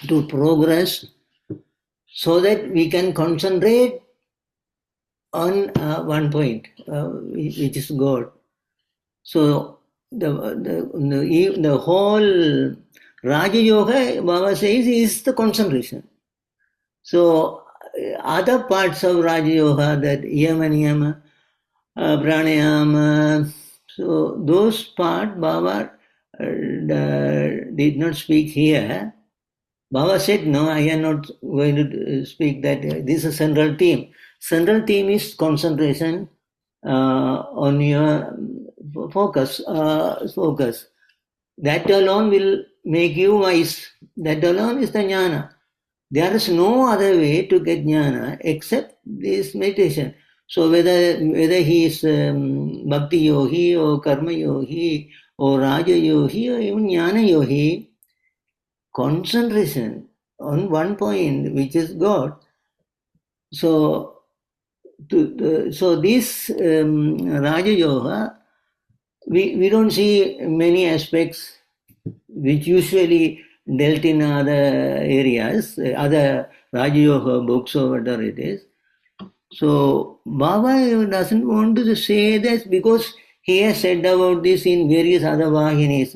to progress so that we can concentrate on one point, which is God. So the whole Raja Yoga, Baba says, is the concentration. So other parts of Raja Yoga, that Yama Niyama, Pranayama, so those parts Baba did not speak here. Baba said, no, I am not going to speak that. This is a central theme. Central theme is concentration on your focus. That alone will make you wise. That alone is the jnana. There is no other way to get jnana except this meditation. So whether he is bhakti yogi or karma yogi or raja yogi or even jnana yogi, concentration on one point, which is God. So this Raja Yoga, we don't see many aspects which usually dealt in other areas, other Raja Yoga books or whatever it is. So Baba doesn't want to say this because he has said about this in various other Vahinis,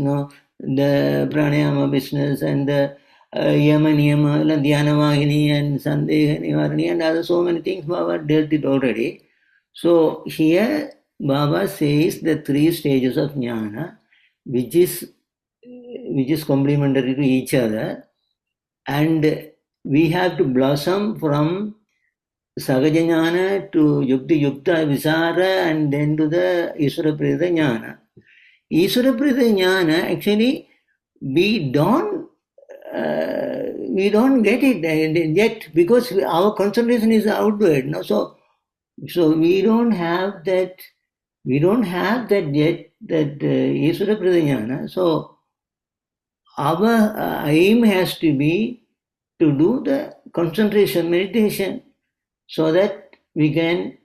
the pranayama business and the Yama Niyama, Dhyana Vahini and Sandeha Nivarani and other so many things Baba dealt it already. So here Baba says the 3 stages of jnana, which is complementary to each other, and we have to blossom from Sagaja Jnana to Yukti Yukta Visara and then to the Isvara Prita Jnana. Isvara Prita Jnana, actually, we don't get it yet because our concentration is outward. No? So we don't have that yet, that Isvara Prita Jnana. So our aim has to be to do the concentration meditation so that we can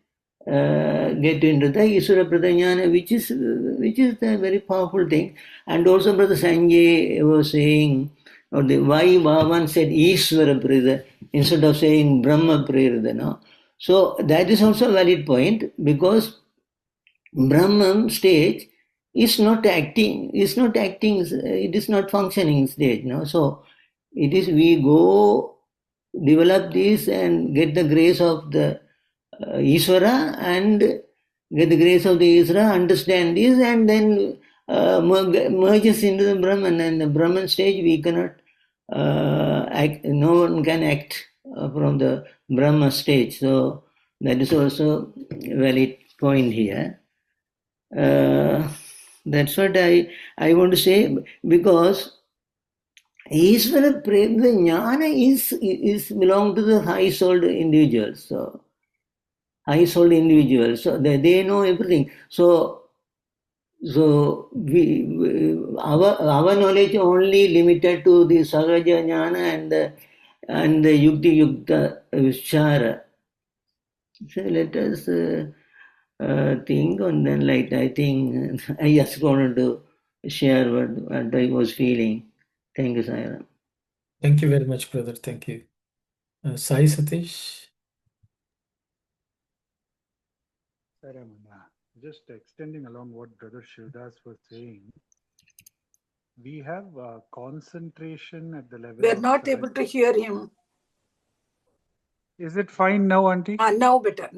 get into the Isvara Pradanyana, which is the very powerful thing. And also Brother Sanjay was saying, why Bhagavan said Isvara Prida instead of saying Brahma Prida. No? So that is also a valid point, because Brahman stage is not acting, it is not functioning stage. No? So it is, we go develop this and get the grace of the Ishvara and get the grace of the Ishvara, understand this, and then merges into the Brahman. And the Brahman stage we cannot act, no one can act from the Brahma stage. So that is also a valid point here. That's what I want to say, because Ishvara Prema Jnana is belong to the high souled individuals. So high souled individuals, so they know everything. So our knowledge only limited to the Sagaja Jnana and the Yukti Yukta Vichara. So let us think on that. Like, I think I just wanted to share what I was feeling. Thank you, Sairam. Thank you very much, brother. Thank you. Sai Satish. Just extending along what Brother Shivdas was saying, we have concentration at the level. We are not able to hear him. Is it fine now, Auntie? Now better.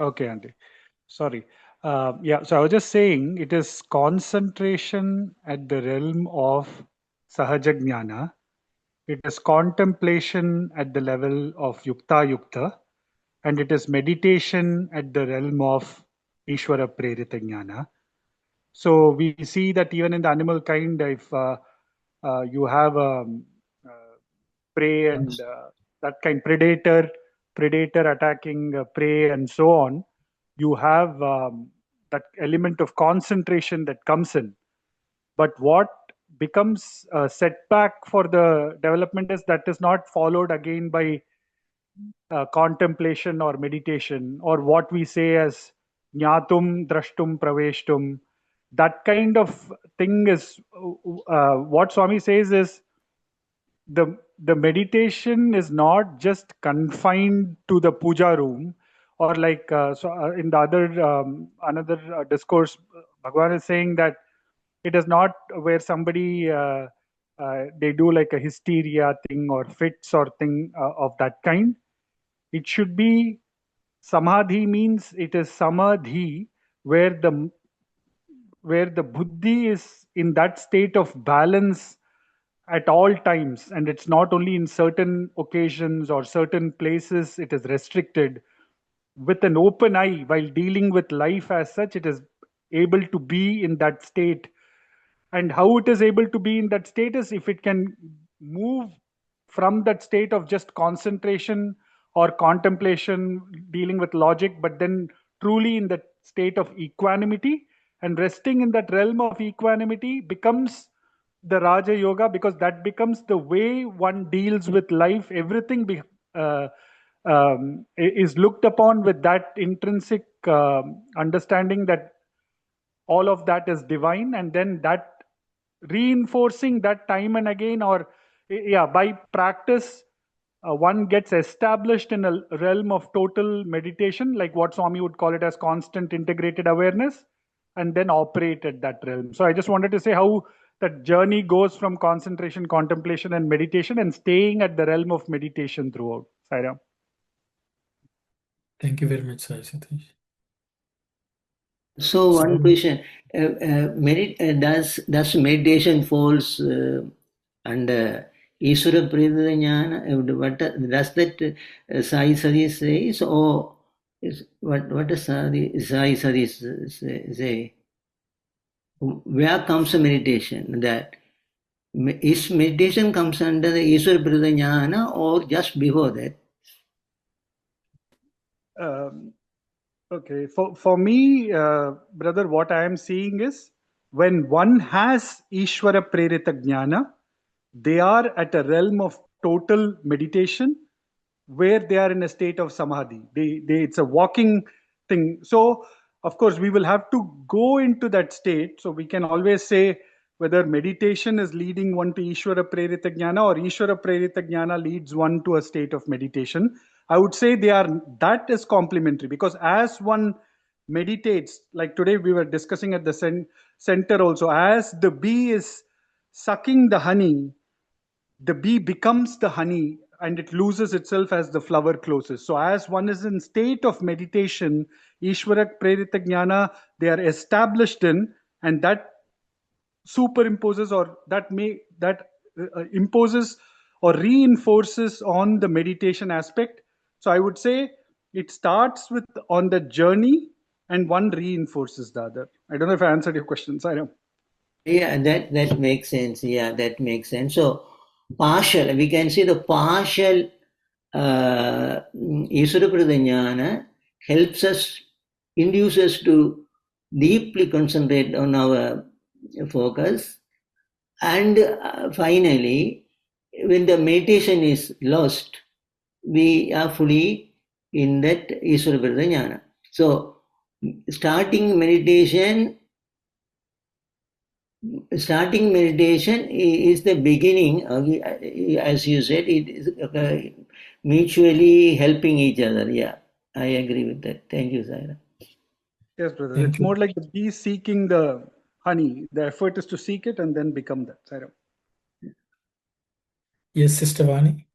Okay, Auntie. Sorry. Yeah, so I was just saying it is concentration at the realm of Sahaja Jnana. It is contemplation at the level of Yukta Yukta, and it is meditation at the realm of Ishvara Prerita Jnana. So we see that even in the animal kind, if you have prey and that kind, predator attacking prey and so on, you have that element of concentration that comes in. But what becomes a setback for the development is that is not followed again by contemplation or meditation, or what we say as jnatum, drashtum, praveshtum. That kind of thing is what Swami says is the meditation is not just confined to the puja room, or like in the other another discourse, Bhagawan is saying that it is not where somebody they do like a hysteria thing or fits or thing of that kind. It should be samadhi, means it is samadhi where the buddhi is in that state of balance at all times, and it's not only in certain occasions or certain places. It is restricted with an open eye while dealing with life as such. It is able to be in that state. And how it is able to be in that state is if it can move from that state of just concentration or contemplation, dealing with logic, but then truly in that state of equanimity, and resting in that realm of equanimity becomes the Raja Yoga, because that becomes the way one deals with life. Everything is looked upon with that intrinsic understanding that all of that is divine, and then that reinforcing that time and again, or by practice, one gets established in a realm of total meditation, like what Swami would call it as constant integrated awareness, and then operate at that realm. So I just wanted to say how that journey goes from concentration, contemplation, and meditation, and staying at the realm of meditation throughout. Sairam. Thank you very much, Sai Satish. So one question: does meditation falls under Ishvara Pradha Jnana? What does that Sai Satish says, or what does Sai Satish say? Where comes the meditation? That is meditation comes under the Ishvara Pradha Jnana, or just before that? Okay, for me, brother, what I am seeing is when one has Ishvara Prerita Jnana, they are at a realm of total meditation where they are in a state of samadhi. It's a walking thing. So, of course, we will have to go into that state. So, we can always say whether meditation is leading one to Ishvara Prerita Jnana or Ishvara Prerita Jnana leads one to a state of meditation. I would say that is complementary, because as one meditates, like today we were discussing at the center also, as the bee is sucking the honey, the bee becomes the honey and it loses itself as the flower closes. So as one is in state of meditation, Ishvara Prerita Jnana, they are established in, and that superimposes or that imposes or reinforces on the meditation aspect. So I would say it starts with on the journey and one reinforces the other. I don't know if I answered your question, Sairam. Yeah, that makes sense. Yeah, that makes sense. So partial, we can see the partial Isvara Pradanyana helps us, induces to deeply concentrate on our focus. And finally, when the meditation is lost, we are fully in that Isvara Pradanyana. So starting meditation is the beginning, as you said, it is mutually helping each other. Yeah, I agree with that. Thank you, Saira. Yes, brother. It's more like the bee seeking the honey. The effort is to seek it and then become that. Saira. Yes, Sister Vani.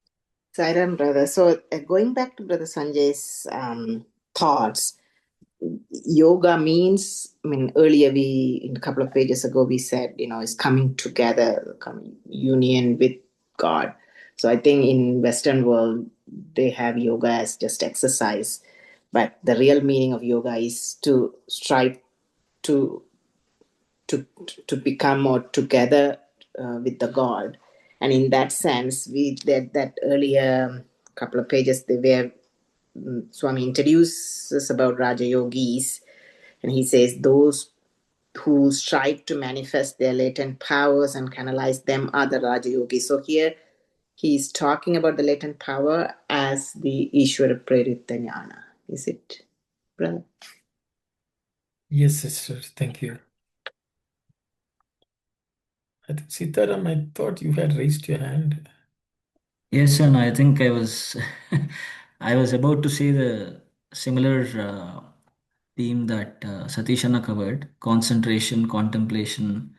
Sairam, brother. So going back to Brother Sanjay's thoughts, yoga means, I mean, earlier in a couple of pages ago, we said, is coming together, union with God. So I think in Western world, they have yoga as just exercise. But the real meaning of yoga is to strive to become more together with the God. And in that sense, we did that earlier couple of pages where Swami introduces about Raja Yogis, and he says those who strive to manifest their latent powers and canalize them are the Raja Yogis. So here he's talking about the latent power as the Ishvara Prerita Jnana. Is it, brother? Yes, sister. Thank you. I think Sitaram, I thought you had raised your hand. Yes, and I think I was I was about to say the similar theme that Satishana covered: concentration, contemplation,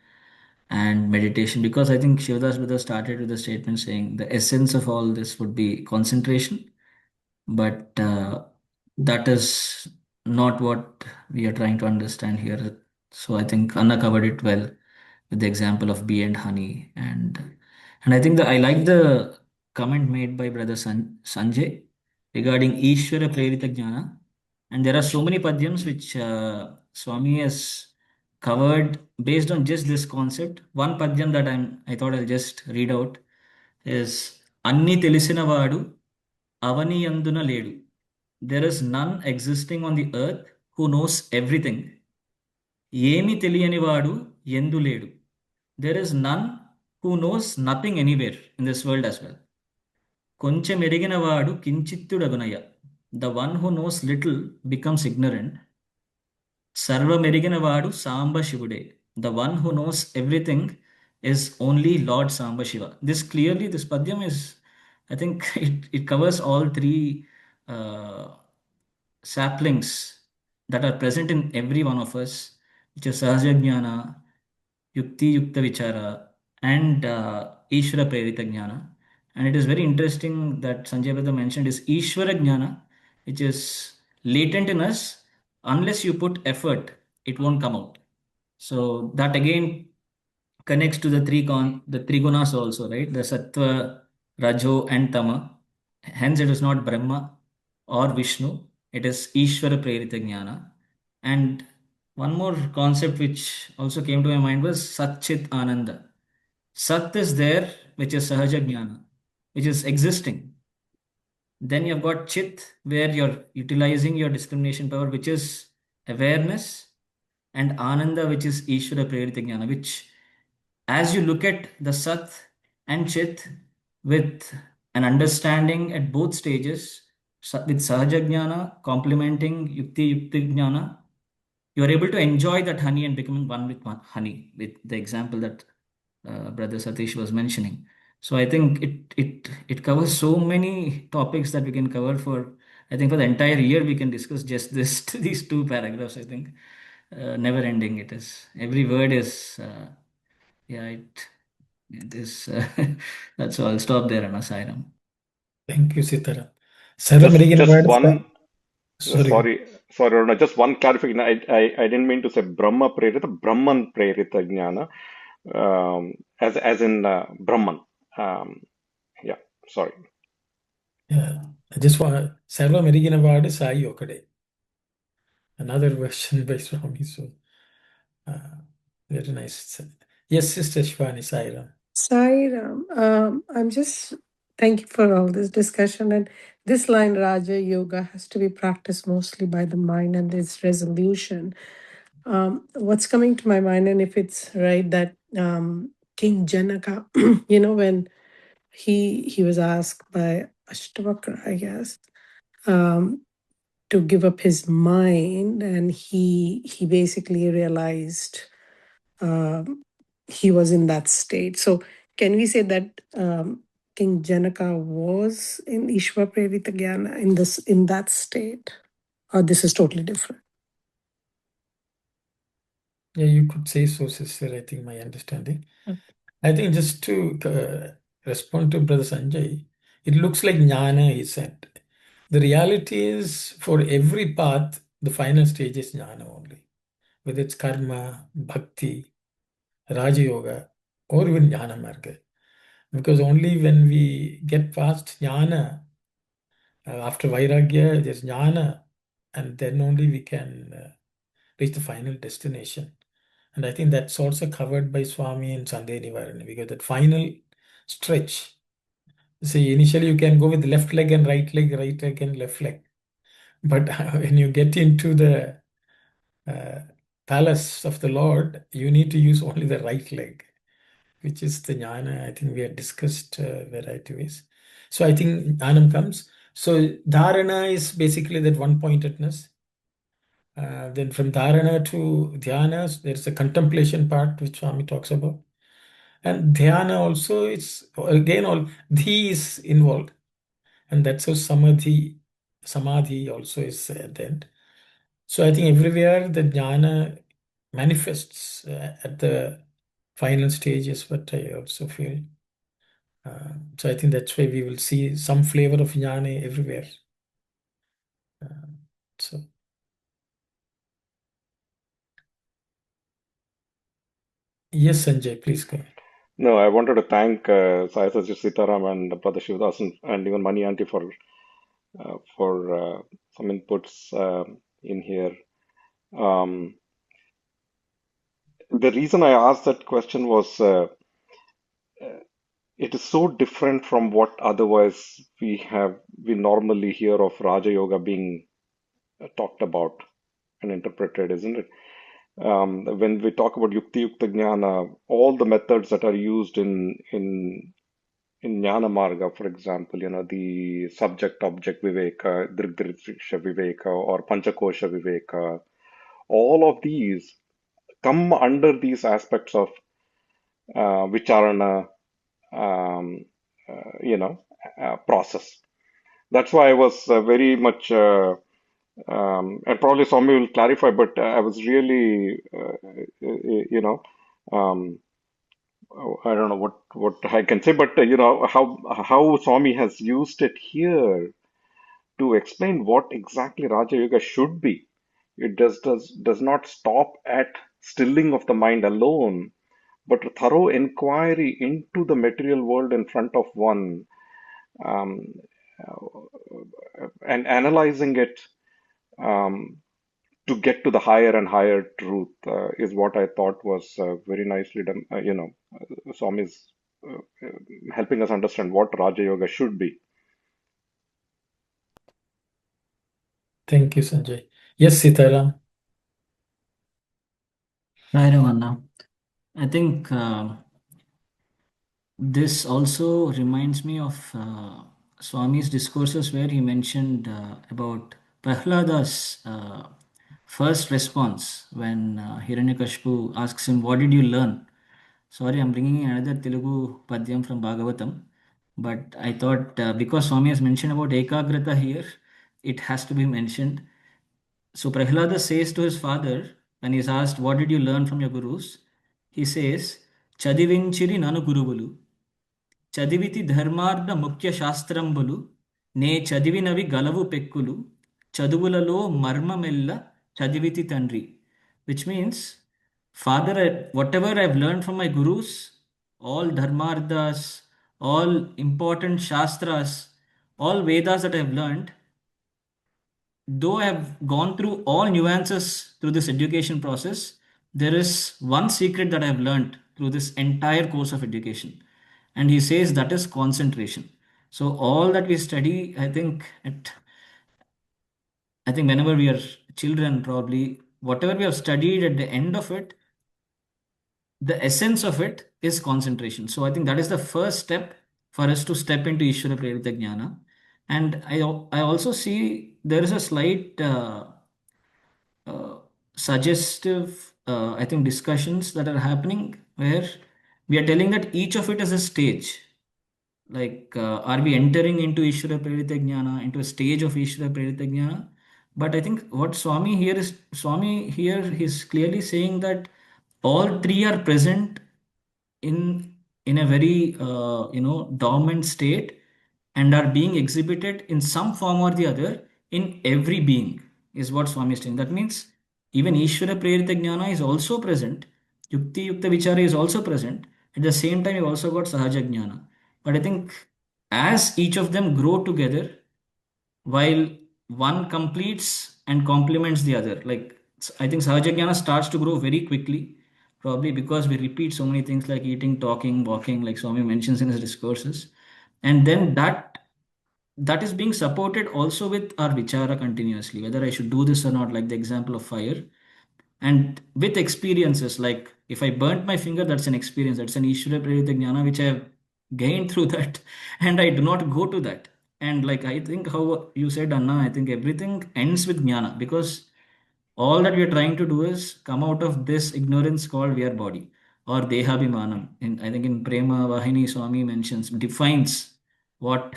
and meditation. Because I think Shivadas Brother started with a statement saying the essence of all this would be concentration, but that is not what we are trying to understand here. So I think Anna covered it well with the example of bee and honey, and I think that I like the comment made by Brother Sanjay regarding Ishvara Prerita Jnana. And there are so many padyams which Swami has covered based on just this concept. One padyam that I thought I'll just read out is Anni Telisina Vadu Avani Yanduna Ledu. There is none existing on the earth who knows everything. Yemi Teliyani Vadu Yendu Ledu. There is none who knows nothing anywhere in this world as well. Koncham ఎరిగినవాడు కించిత్తుడగునయ. The one who knows little becomes ignorant. Sarvameriginavu Samba Shivude. The one who knows everything is only Lord Samba Shiva. This padyam is, I think it covers all three saplings that are present in every one of us, which is Sahajajnana, Yukti Yukta Vichara, and Ishvara Prerita Jnana. And it is very interesting that Sanjay Brother mentioned is Ishvara Jnana, which is latent in us. Unless you put effort, it won't come out. So that again connects to the three gunas also, right? The Sattva, Rajo, and Tama. Hence, it is not Brahma or Vishnu. It is Ishvara Prerita Jnana. And one more concept which also came to my mind was Sat Chit Ananda. Sat is there, which is Sahaja Jnana, which is existing. Then you've got Chit, where you're utilizing your discrimination power, which is awareness, and Ananda, which is Ishvara Prerita Jnana, which as you look at the Sat and Chit with an understanding at both stages, with Sahaja Jnana complementing Yukti Jnana, you are able to enjoy that honey and becoming one with honey, with the example that Brother Satish was mentioning. So I think it covers so many topics that we can cover for. I think for the entire year we can discuss just this these two paragraphs. I think never ending. It is every word is yeah. It is. That's all. I'll stop there, Anna Sairam. Thank you, Sitaram. Sarvam, Just one. sorry. Sorry, Aruna, just one clarification. I didn't mean to say Brahma Prerita, Brahman Prerita Jnana, as in Brahman. Yeah, sorry. Yeah, I just want Sarvam Erigina Vada Sai Okade. Another version by Swami. So very nice. Yes, Sister Shivani Sairam. Sairam, thank you for all this discussion. And this line, Raja Yoga, has to be practiced mostly by the mind and its resolution. What's coming to my mind, and if it's right, that King Janaka, when he was asked by Ashtavakra, I guess, to give up his mind, and he basically realized he was in that state. So can we say that King Janaka was in Ishva Prerita Jnana in that state, or this is totally different? Yeah, you could say so, sister. I think my understanding. I think just to respond to Brother Sanjay, it looks like jnana, he said. The reality is, for every path, the final stage is jnana only. Whether it's karma, bhakti, Raja Yoga, or even jnana marga. Because only when we get past jnana, after vairagya, there's jnana, and then only we can reach the final destination. And I think that's also covered by Swami and Sandhya Nivarana, because that final stretch. See, initially you can go with left leg and right leg and left leg. But when you get into the palace of the Lord, you need to use only the right leg, which is the jnana. I think we had discussed variety ways. So I think jnanam comes. So dharana is basically that one-pointedness. Then from dharana to dhyana, there's a contemplation part which Swami talks about. And dhyana also is, again, all dhi is involved. And that's how samadhi also is at the end. So I think everywhere the jnana manifests at the final stage is what I also feel. So I think that's why we will see some flavor of jnana everywhere. So yes, Sanjay, please go ahead. No, I wanted to thank Sai Satya Sitaram and Brother Shivadas and even Mani Auntie for some inputs in here. The reason I asked that question was it is so different from what otherwise we normally hear of Raja Yoga being talked about and interpreted, isn't it? When we talk about Yukti Yukta Jnana, all the methods that are used in Jnana Marga, for example, the subject-object Viveka, Drisha Viveka, or Panchakosha Viveka, all of these come under these aspects of Vicharana, process. That's why I was very much, and probably Swami will clarify, but I was really, Um, I don't know what I can say, but how Swami has used it here to explain what exactly Raja Yoga should be. It does not stop at stilling of the mind alone, but a thorough inquiry into the material world in front of one, um, and analyzing it, um, to get to the higher and higher truth, is what I thought was very nicely done. Swami's helping us understand what Raja Yoga should be. Thank you, Sanjay. Yes, Sitaram. Right, Anna. I think this also reminds me of Swami's discourses where he mentioned about Prahlada's first response when Hiranyakashipu asks him, "What did you learn?" Sorry, I'm bringing in another Telugu padyam from Bhagavatam, but I thought because Swami has mentioned about Ekagrata here, it has to be mentioned. So Prahlada says to his father, when he's asked, "What did you learn from your gurus?" He says, "Chadivinchiri nanu guruvulu. చదివితి ధర్మార్థ ముఖ్య శాస్త్రంబులు నే చదివినవి గలవు పెక్కులు చదువులలో మర్మమెల్ల చదివితి తండ్రి." Which means, Father, whatever I've learned from my gurus, all dharmarthas, all important shastras, all Vedas that I've learned, though I've gone through all nuances through this education process, there is one secret that I've learned through this entire course of education. And he says that is concentration. So all that we study, I think whenever we are children, probably whatever we have studied at the end of it, the essence of it is concentration. So I think that is the first step for us to step into Ishvara Prerita Jnana. And I also see there is a slight suggestive, I think, discussions that are happening where we are telling that each of it is a stage. Like, are we entering into Ishvara Prerita Jnana, into a stage of Ishvara Prerita Jnana? But I think what Swami here is clearly saying that all three are present in a very dormant state and are being exhibited in some form or the other in every being, is what Swami is saying. That means even Ishvara Prerita Jnana is also present, Yukti Yukta Vichara is also present. At the same time, you've also got Sahaja Jnana. But I think as each of them grow together, while one completes and complements the other. Like, I think Sahaja Jnana starts to grow very quickly, probably because we repeat so many things like eating, talking, walking, like Swami mentions in his discourses. And then that is being supported also with our vichara continuously, whether I should do this or not, like the example of fire. And with experiences, like if I burnt my finger, that's an experience, that's an Ishvara Prerita Jnana, which I have gained through that, and I do not go to that. And like I think how you said, Anna, I think everything ends with Jnana, because all that we are trying to do is come out of this ignorance called we are body or Dehabhimanam. And I think in Prema Vahini, Swami defines what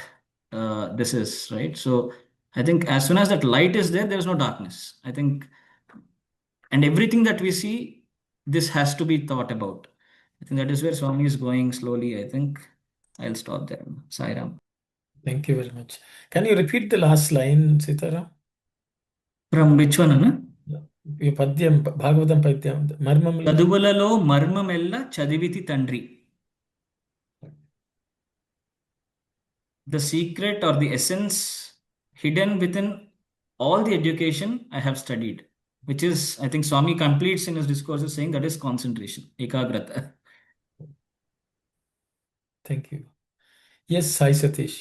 this is, right? So I think as soon as that light is there, there is no darkness. I think, and everything that we see, this has to be thought about. I think that is where Swami is going slowly. I think I'll stop there. Sairam. Thank you very much. Can you repeat the last line, Sitaram? From which one, Anna? ఈ పద్యం భాగవతం పద్యం మర్మములు చదువులలో మర్మమెల్ల చదివితి తండ్రి. The secret or the essence hidden within all the education I have studied, which is, I think Swami completes in his discourses saying that is concentration, ekagrata. Thank you. Yes, Sai Satish.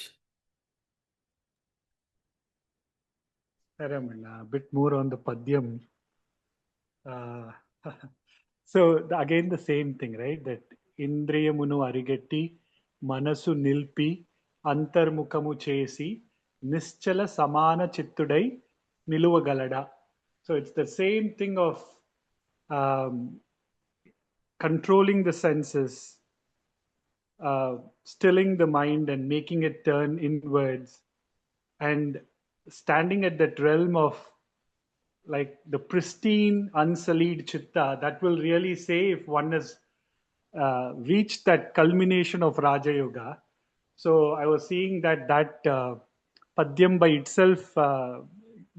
A bit more on the Padyam. So again, the same thing, right? That Indriyamunu Arigetti, Manasu Nilpi, Antarmukhamu Chesi, Nischala Samana Chittudai, Niluvagalada. So it's the same thing of controlling the senses, stilling the mind and making it turn inwards, and standing at that realm of like the pristine, unsullied chitta that will really say if one is reached that culmination of Raja Yoga. So I was seeing that Padyam by itself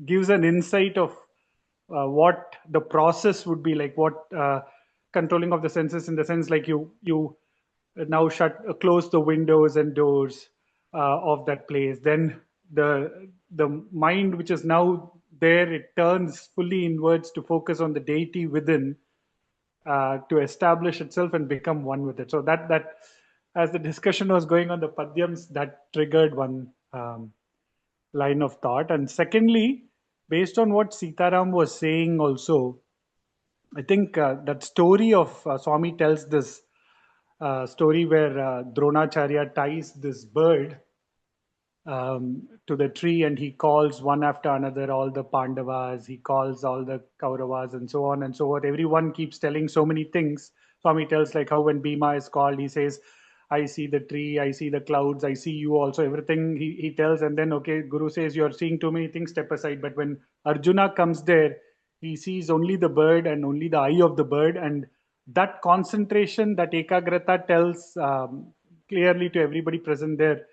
gives an insight of what the process would be like, what controlling of the senses, in the sense like you now close the windows and doors of that place. Then the mind, which is now there, it turns fully inwards to focus on the deity within, to establish itself and become one with it. So that as the discussion was going on the Padyams, that triggered one line of thought. And secondly, based on what Sitaram was saying also, I think that story of Swami tells this story where Dronacharya ties this bird to the tree, and he calls one after another all the Pandavas, he calls all the Kauravas, and so on and so forth. Everyone keeps telling so many things. Swami tells like how when Bhima is called, he says, I see the tree, I see the clouds, I see you also, everything he tells. And then, okay, Guru says, you're seeing too many things, step aside. But when Arjuna comes there, he sees only the bird and only the eye of the bird. And that concentration, that ekagrata tells clearly to everybody present there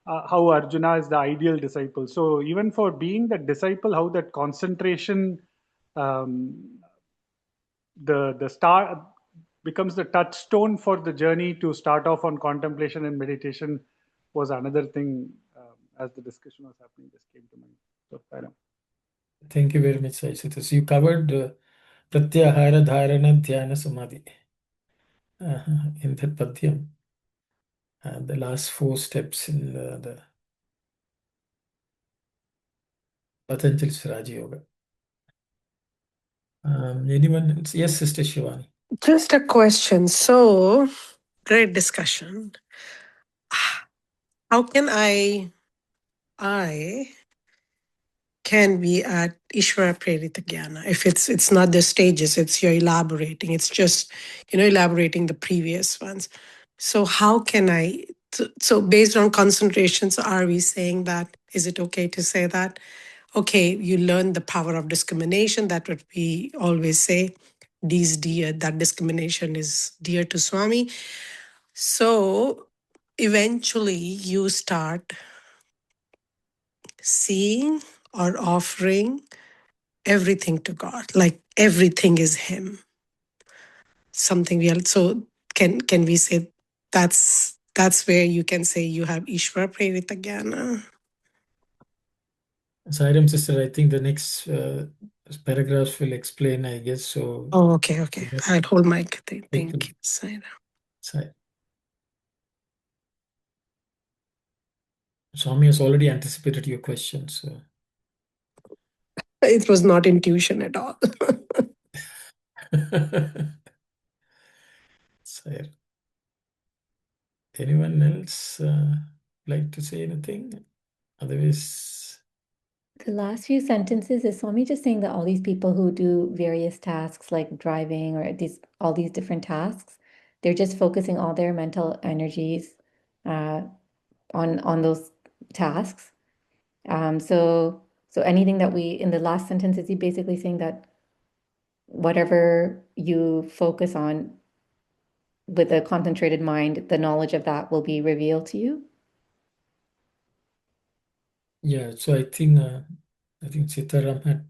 how Arjuna is the ideal disciple. So even for being that disciple, how that concentration, the star becomes the touchstone for the journey to start off on contemplation and meditation, was another thing as the discussion was happening, just came to mind. So, Param. Thank you very much, Sathya. So you covered Pratyahara, Dharana, Dhyana, Samadhi in that Padyam. The last 4 steps in the Patanjali's Raja Yoga. Anyone else? Yes, Sister Shivani. Just a question. So, great discussion. How can I can be at Ishvara Prerita Jnana? If it's not the stages, it's you're elaborating. It's just, elaborating the previous ones. So how can I, so based on concentrations, are we saying that, is it okay to say that? Okay, you learn the power of discrimination. That what we always say. These dear, that discrimination is dear to Swami. So eventually you start seeing or offering everything to God, like everything is Him. Something real. So can we say that's where you can say you have Ishvara Prerita Jnana? Sairam sister, I think the next paragraphs will explain, I guess. So. Oh, okay. I'll hold my thank you, Sairam. Swami has already anticipated your question, so. It was not intuition at all. Anyone else like to say anything? Otherwise, the last few sentences is Swami just saying that all these people who do various tasks like driving or all these different tasks, they're just focusing all their mental energies on those tasks. So anything that in the last sentence, is he basically saying that whatever you focus on with a concentrated mind, the knowledge of that will be revealed to you? Yeah, so I think Sitaram had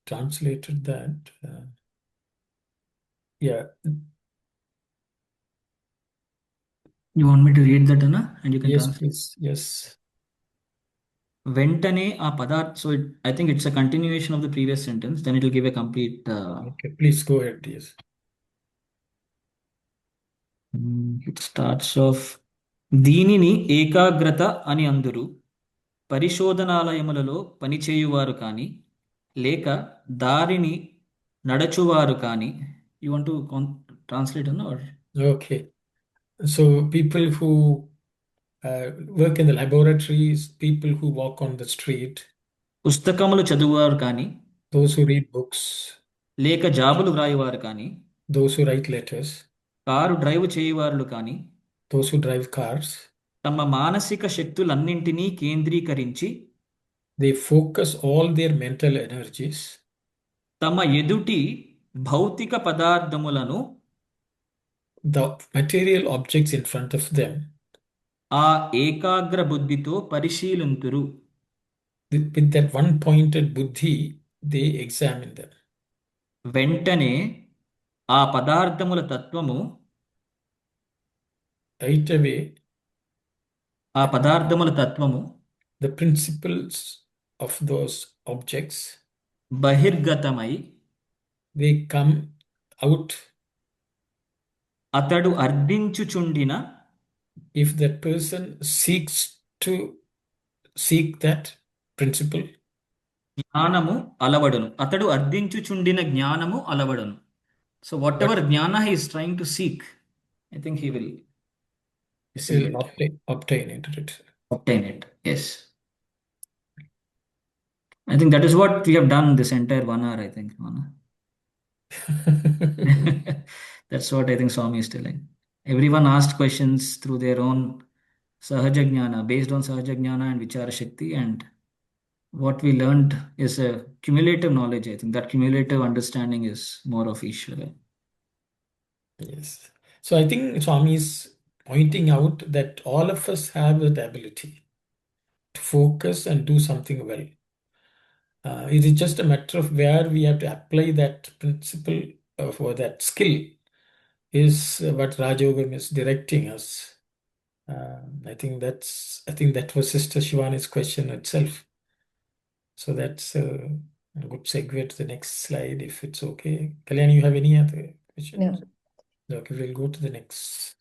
translated that. Yeah. You want me to read that, Anna? And you can Yes, translate. please. Yes. Ventane a padat. So I think it's a continuation of the previous sentence. Then it will give a complete. Okay, please go ahead, yes. It starts off దీనిని ఏకాగ్రత అని అందురు పరిశోధనాలయములలో పనిచేయువారు కానీ లేక దారిని నడచువారు కానీ. You want to translate or? Okay. So people who work in the laboratories, people who walk on the street, పుస్తకములు చదువువారు కానీ those who read books, లేక జాబులు వ్రాయువారు కానీ those who write letters, car drive చేయువారు కానీ those who drive cars, తమ మానసిక శక్తులన్నింటినీ కేంద్రీకరించి they focus all their mental energies తమ ఎదుటి భౌతిక పదార్థములను the material objects in front of them ఆ ఏకాగ్ర బుద్ధితో పరిశీలింతురు. with that one pointed buddhi, they examine them. వెంటనే ఆ పదార్థముల తత్వము Right away, ఆ పదార్థముల తత్వము the principles of those objects, బహిర్గతమై they come out. అతడు అర్థించుచుండిన If that person seeks to seek that principle, జ్ఞానము అలవడును. అతడు అర్థించుచుండిన జ్ఞానము అలవడును. So whatever jnana he is trying to seek, I think he will obtain it. Obtain it. Yes. I think that is what we have done this entire 1 hour, I think. That's what I think Swami is telling. Everyone asked questions through their own sahaja jnana, based on sahaja jnana and vichara shakti, and what we learned is a cumulative knowledge. I think that cumulative understanding is more of Ishvara. Yes. So I think Swami is pointing out that all of us have that ability to focus and do something well. It is just a matter of where we have to apply that principle for that skill is what Rajogam is directing us. I think that was Sister Shivani's question itself. So that's a good segue to the next slide, if it's okay. Kalyani, you have any other questions? No. Okay, we'll go to the next.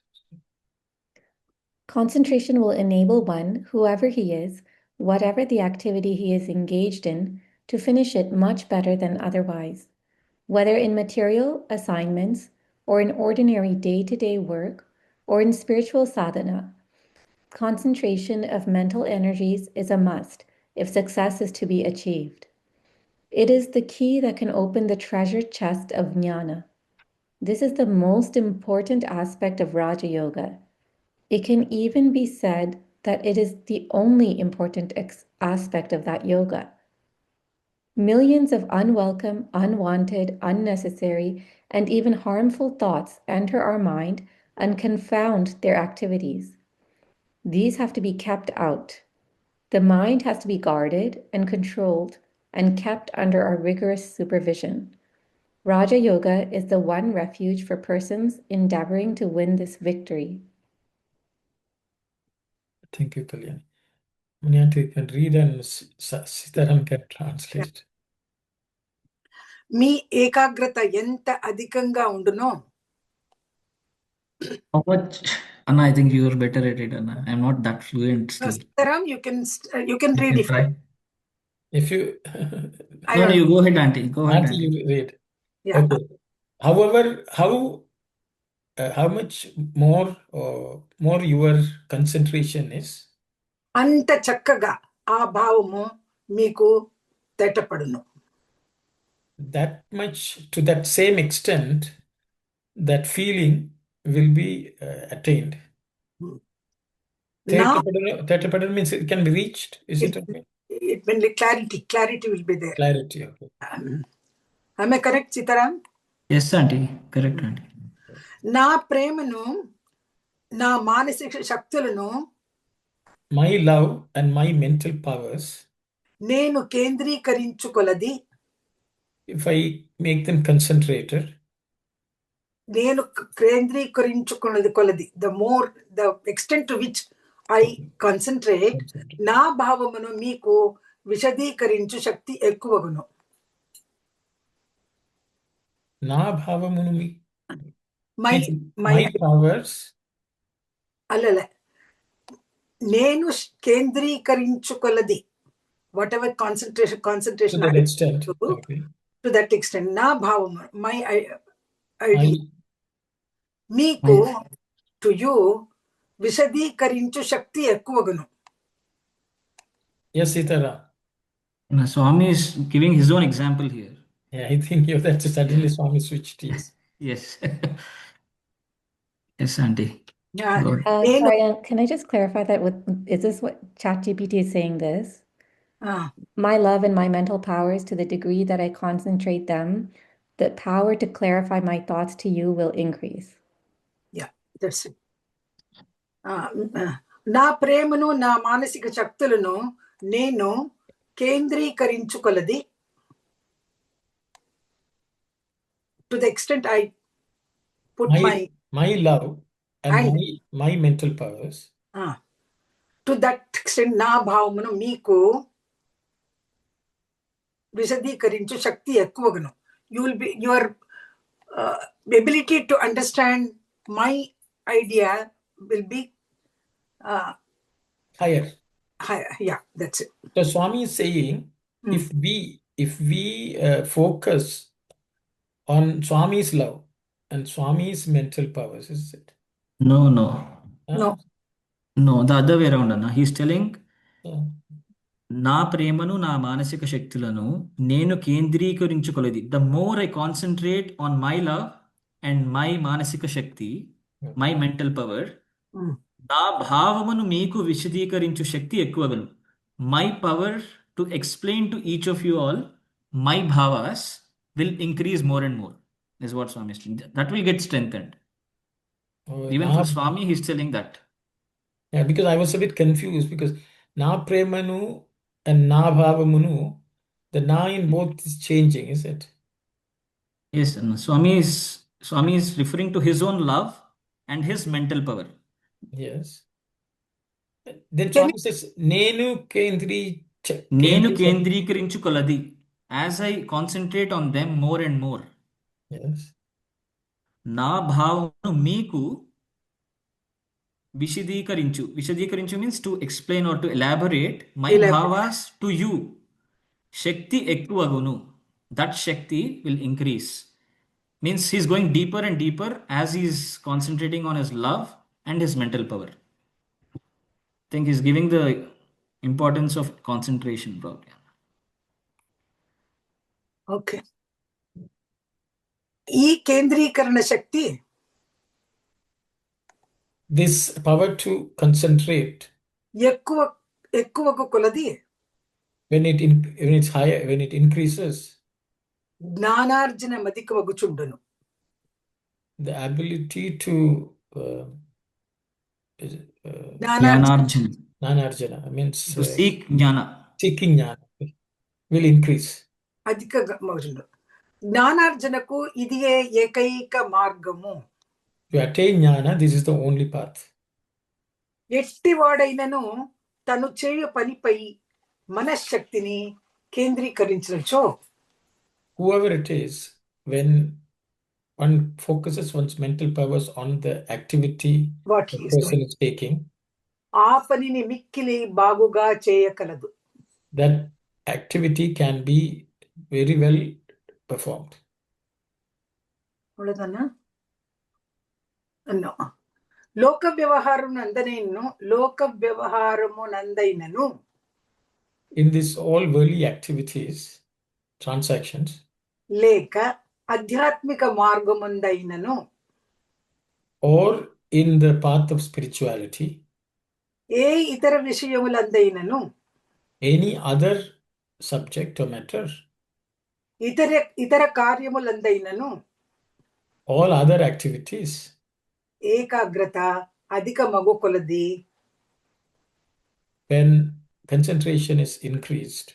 Concentration will enable one, whoever he is, whatever the activity he is engaged in, to finish it much better than otherwise. Whether in material assignments, or in ordinary day-to-day work, or in spiritual sadhana, concentration of mental energies is a must if success is to be achieved. It is the key that can open the treasure chest of jnana. This is the most important aspect of Raja Yoga. It can even be said that it is the only important aspect of that yoga. Millions of unwelcome, unwanted, unnecessary, and even harmful thoughts enter our mind and confound their activities. These have to be kept out. The mind has to be guarded and controlled and kept under our rigorous supervision. Raja Yoga is the one refuge for persons endeavoring to win this victory. Thank you, Kalyani. Munyanti, you can read and Sitaram can translate. మీ ఏకాగ్రత ఎంత అధికంగా ఉండునో How much? Anna, I think you are better at it, Anna. I'm not that fluent still. Sitaram, you can read it. Try. If you No, you go ahead, Auntie. Go ahead, Auntie, Auntie. you read. Yeah. Okay. However, how much more your concentration is? అంత చక్కగా ఆ భావము మీకు తేటపడును. That much, to that same extent, that feeling will be attained. Tetapadana means it can be reached. Is it okay? It will be clarity will be there. Clarity, okay. Am I correct, Sitaram? Yes, Auntie. Correct, Auntie. నా ప్రేమను, నా మానసిక శక్తులను, my love and my mental powers, నేను కేంద్రీకరించుకొలది, if I make them concentrated, నేను కేంద్రీకరించుకున్నది కొలది, the extent to which I concentrate, నా భావమును మీకు విశదీకరించు శక్తి ఎక్కువగును. నా భావమును my powers, అల్లలే, నేను కేంద్రీకరించుకొలది, whatever concentration to that extent, okay. To that extent, నా భావము, my idea, మీకు, to you, విశదీకరించు Shakti ఎక్కువగును. Yes, Sitara. Swami is giving his own example here. Yeah, I think that's suddenly Swami switched. Yes. Yes, Auntie. Sorry, can I just clarify that is this what ChatGPT is saying this? My love and my mental powers, to the degree that I concentrate them, the power to clarify my thoughts to you will increase. Yeah, that's it. నా ప్రేమను నా మానసిక శక్తులను నేను కేంద్రీకరించుకొలది. To the extent I put my love and my mental powers. To that extent నా భావమును మీకు విశదీకరించు శక్తి ఎక్కువగను. You will be your ability to understand my idea will be higher. Yeah, that's it. So Swami is saying, if we focus on Swami's love and Swami's mental powers, is it? No. No, the other way around, Anna. He's telling, నా ప్రేమను నా మానసిక శక్తులను నేను కేంద్రీకరించుకోలేదు. The more I concentrate on my love and my మానసిక శక్తి, my mental power, నా భావమును మీకు విశదీకరించు శక్తి ఎక్కువగను. My power to explain to each of you all my భావాస్ విల్ increase more and more, is what Swami is saying. That will get strengthened. Even for Swami, he's telling that. Yeah, because I was a bit confused, because na premanu and na bhavamunu, the na in both is changing, is it? Yes, Swami is referring to his own love and his mental power. Yes. Then Swami says, Nenu kendrikarinchukoladi. As I concentrate on them more and more. Yes. Na bhavamunu meeku Vishadikarinchu means to explain or to elaborate my bhavas to you. Shakti ekkuvagunu. That Shakti will increase. Means he's going deeper and deeper as he's concentrating on his love and his mental power. I think he's giving the importance of concentration, probably. Okay. ఈ కేంద్రీకరణ శక్తి, this power to concentrate, ఎక్కువకు కొలది, when it's higher, when it increases, జ్ఞానార్జన మదికవగుచుండును. the ability to జ్ఞానార్జన means to seek jnana, seeking jnana will increase. అధికమగుచుండు. జ్ఞానార్జనకు ఇదియే ఏకైక మార్గము. To attain jnana, this is the only path. ఎట్టివాడైనను తను చేయు పనిపై మనశ్శక్తిని కేంద్రీకరించో, whoever it is, when one focuses one's mental powers on the activity what the he is person doing, is taking, ఆ పనిని మిక్కిలి బాగుగా చేయగలదు. that activity can be very well performed. లోక వ్యవహారమునందైనను in this all worldly activities, transactions, లేక ఆధ్యాత్మిక మార్గముందైనను or in the path of spirituality, ఏ ఇతర విషయములందైనను any other subject or matter, ఇతర కార్యములందైనను all other activities, ఏకాగ్రత అధికమగు కొలది, when concentration is increased,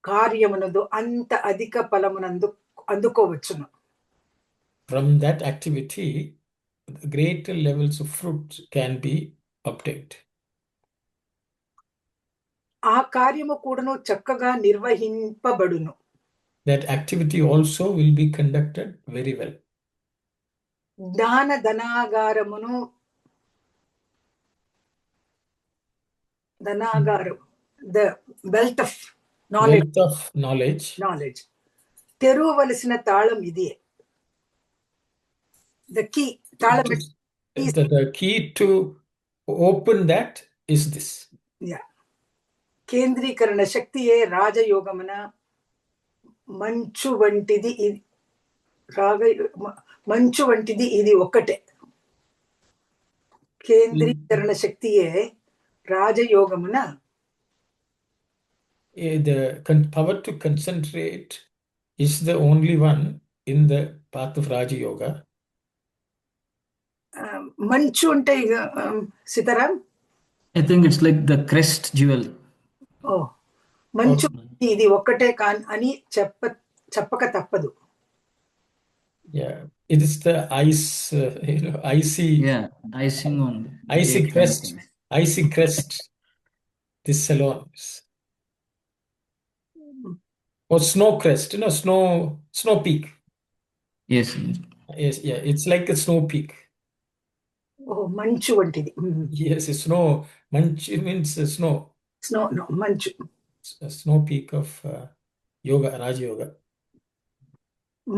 కార్యమునందు అంత అధిక ఫలమునందు అందుకోవచ్చును. from that activity, greater levels of fruit can be obtained. ఆ కార్యము కూడాను చక్కగా నిర్వహింపబడును. That activity also will be conducted very well. జ్ఞాన ధనాగారము, the wealth of knowledge, తెరువవలసిన తాళం ఇదే. The key, the key to open that is this. Yeah. కేంద్రీకరణ శక్తియే రాజయోగమున మంచు వంటిది ఇది ఒక్కటే. కేంద్రీకరణ శక్తియే రాజయోగమున, the power to concentrate is the only one in the path of Raja Yoga? Manchu ante Sitaram? I think it's like the crest jewel. Oh, మంచు ఇది ఒక్కటే అని చెప్పక తప్పదు. Yeah, it is the ice, icy. Yeah, icing on icy crest. Icy crest. This salon. Or snow crest, snow peak. Yes. Yes, yeah, it's like a snow peak. Oh, మంచు వంటిది. Yes, snow. Manchu means snow. Snow, no, మంచు. A snow peak of yoga, Raja Yoga.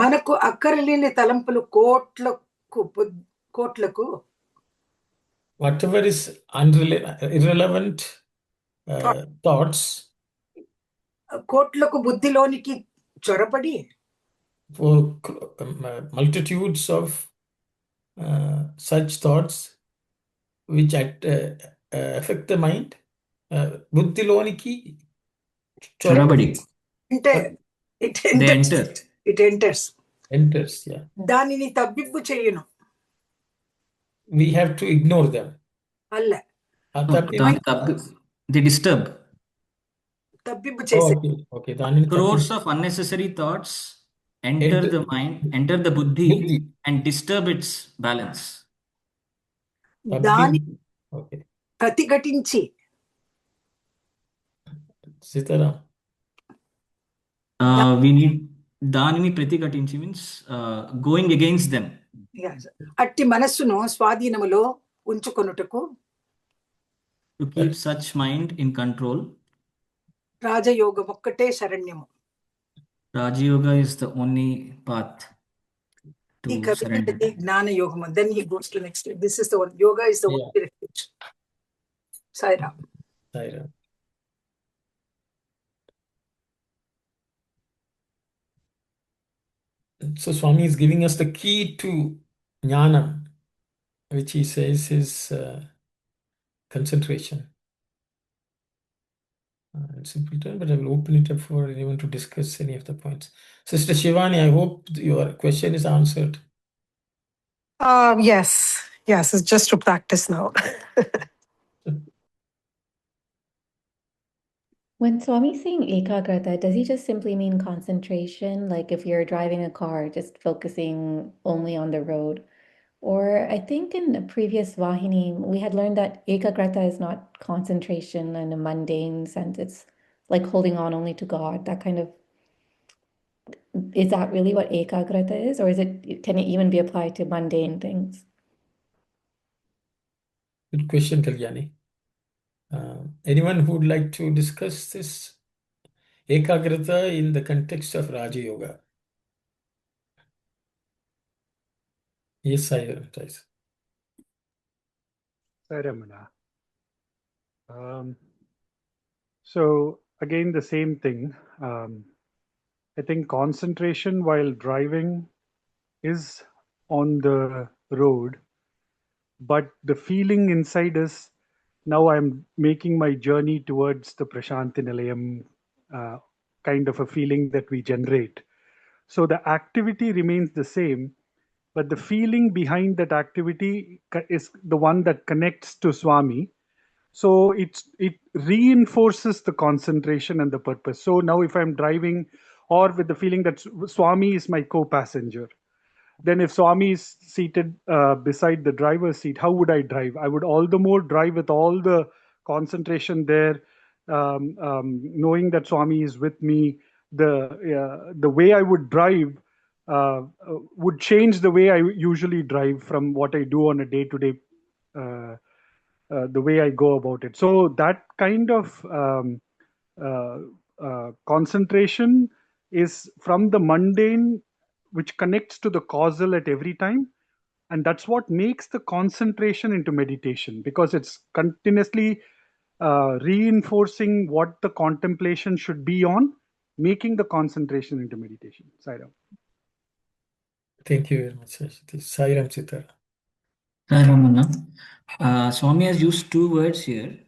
మనకు అక్కరలేని తలంపులు కోట్లకు whatever is irrelevant thoughts, కోట్లకు బుద్ధిలోనికి చొరబడి for multitudes of such thoughts which affect the mind, buddhiloniki chorabadi. అంటే it enters. Yeah. దానిని తబ్బిబ్బు చేయును. We have to ignore them. అల్ల they disturb. తబ్బిబ్బు చేసే. Okay. Crores of unnecessary thoughts enter the mind, enter the buddhi and disturb its balance. దాని ప్రతిఘటించి Sitaram. We need దానిని ప్రతిఘటించి means going against them. అట్టి మనస్సును స్వాధీనములో ఉంచుకొనుటకు, to keep such mind in control, రాజయోగం ఒక్కటే శరణ్యము. Raja Yoga is the only path to surrender. జ్ఞాన యోగము. Then he goes to next. This is the one. Yoga is the only refuge. Sai Ram. So Swami is giving us the key to jnanam, which he says is concentration. In simple terms, but I will open it up for anyone to discuss any of the points. Sister Shivani, I hope your question is answered. Yes, it's just to practice now. When Swami is saying ekagrata, does he just simply mean concentration? Like if you're driving a car, just focusing only on the road? Or I think in the previous Vahini, we had learned that ekagrata is not concentration in a mundane sense. It's like holding on only to God. That kind of, is that really what ekagrata is? Or can it even be applied to mundane things? Good question, Kalyani. Anyone who would like to discuss this ekagrata in the context of Raja Yoga? Yes, I am. So again, the same thing. I think concentration while driving is on the road, but the feeling inside is, now I'm making my journey towards the Prashanti Nilayam kind of a feeling that we generate. So the activity remains the same, but the feeling behind that activity is the one that connects to Swami. So it reinforces the concentration and the purpose. So now if I'm driving or with the feeling that Swami is my co-passenger, then if Swami is seated beside the driver's seat, how would I drive? I would all the more drive with all the concentration there, knowing that Swami is with me. The way I would drive would change the way I usually drive from what I do on a day-to-day, the way I go about it. So that kind of concentration is from the mundane, which connects to the causal at every time. And that's what makes the concentration into meditation, because it's continuously reinforcing what the contemplation should be on, making the concentration into meditation. Sairam. Thank you very much. Sairam Sitara. Swami has used two words here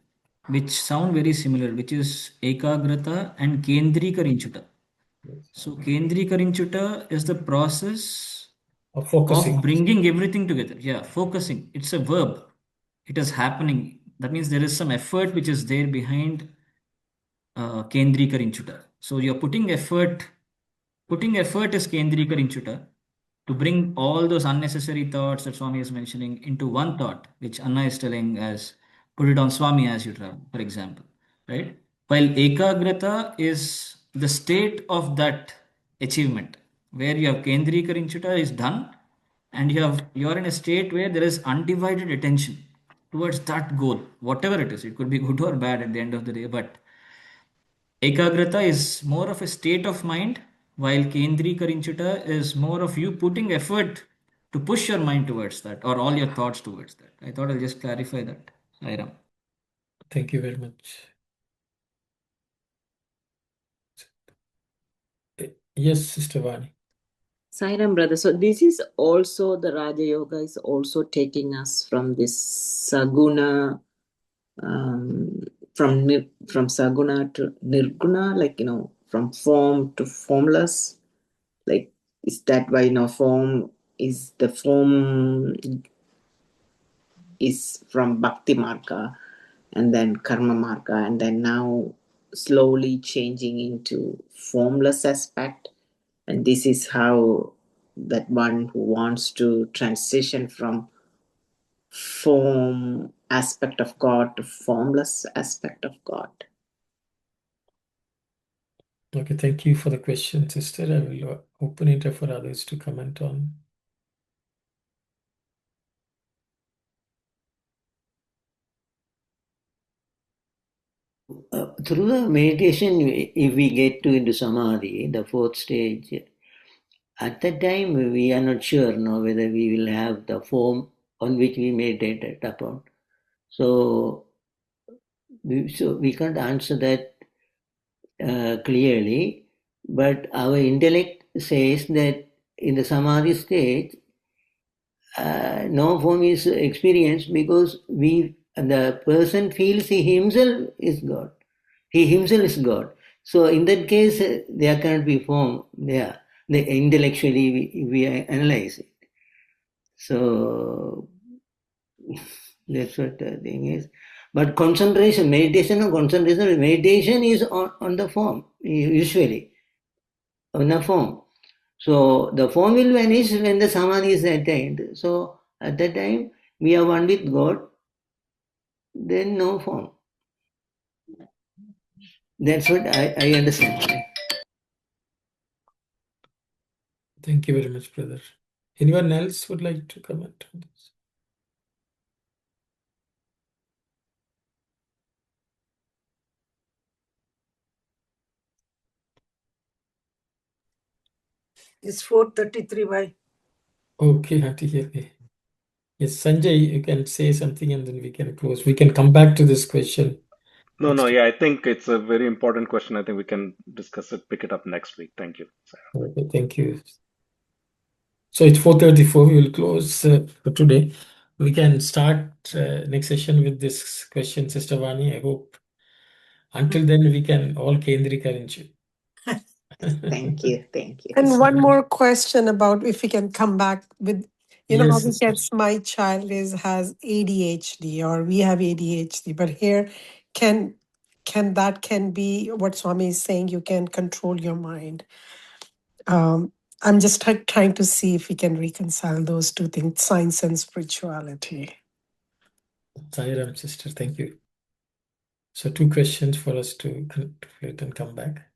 which sound very similar, which is ekagrata and kendrikarinchuta. So Kendrikarinchuta is the process of focusing. of bringing everything together. Yeah, focusing. It's a verb. It is happening. That means there is some effort which is there behind Kendrikarinchuta. So you're putting effort. Putting effort is Kendrikarinchuta to bring all those unnecessary thoughts that Swami is mentioning into one thought, which Anna is telling as put it on Swami as you travel, for example, right? While Ekagrata is the state of that achievement, where you have Kendrikarinchuta is done, and you're in a state where there is undivided attention towards that goal, whatever it is. It could be good or bad at the end of the day, but Ekagrata is more of a state of mind, while Kendri Karinchuta is more of you putting effort to push your mind towards that or all your thoughts towards that. I thought I'll just clarify that. Sairam. Thank you very much. Yes, Sister Vani. Sairam, brother. So this is also the Raja Yoga is also taking us from this Saguna, from Saguna to Nirguna, like from form to formless. Like, is that why form is the form is from Bhakti Marga, and then Karma Marga, and then now slowly changing into formless aspect. And this is how that one who wants to transition from form aspect of God to formless aspect of God. Okay, thank you for the question, sister. I will open it up for others to comment on. Through the meditation, if we get to into samadhi, the fourth stage, at that time we are not sure whether we will have the form on which we meditate upon. So we can't answer that clearly, but our intellect says that in the samadhi stage, no form is experienced because the person feels he himself is God. He himself is God. So in that case, there cannot be form there. Intellectually, we analyze it. So that's what the thing is. But concentration, meditation is on the form, usually, on the form. So the form will vanish when the samadhi is attained. So at that time, we are one with God, then no form. That's what I understand. Thank you very much, brother. Anyone else would like to comment on this? It's 4:33. Why? Okay, Hati, okay. Yes, Sanjay, you can say something and then we can close. We can come back to this question. No, yeah, I think it's a very important question. I think we can discuss it, pick it up next week. Thank you. Okay, thank you. So it's 4:34. We will close for today. We can start next session with this question, Sister Vani. I hope until then we can all Kendrikarinchu. Thank you. And one more question about if we can come back with, how Yes, we sister. get my child has ADHD or we have ADHD, but here can can be what Swami is saying, you can control your mind. I'm just trying to see if we can reconcile those two things, science and spirituality. Sairam, sister, thank you. So 2 questions for us to contemplate and come back.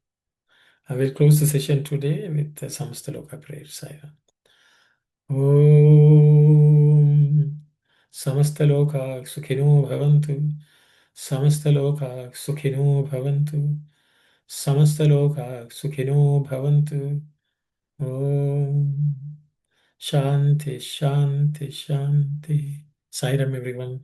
I will close the session today with the Samastaloka prayer, Sairam. Om Samastaloka Sukhino Bhavantu. Samastaloka Sukhino Bhavantu. Samastaloka Sukhino Bhavantu. Om Shanti, Shanti, Shanti. Sairam, everyone.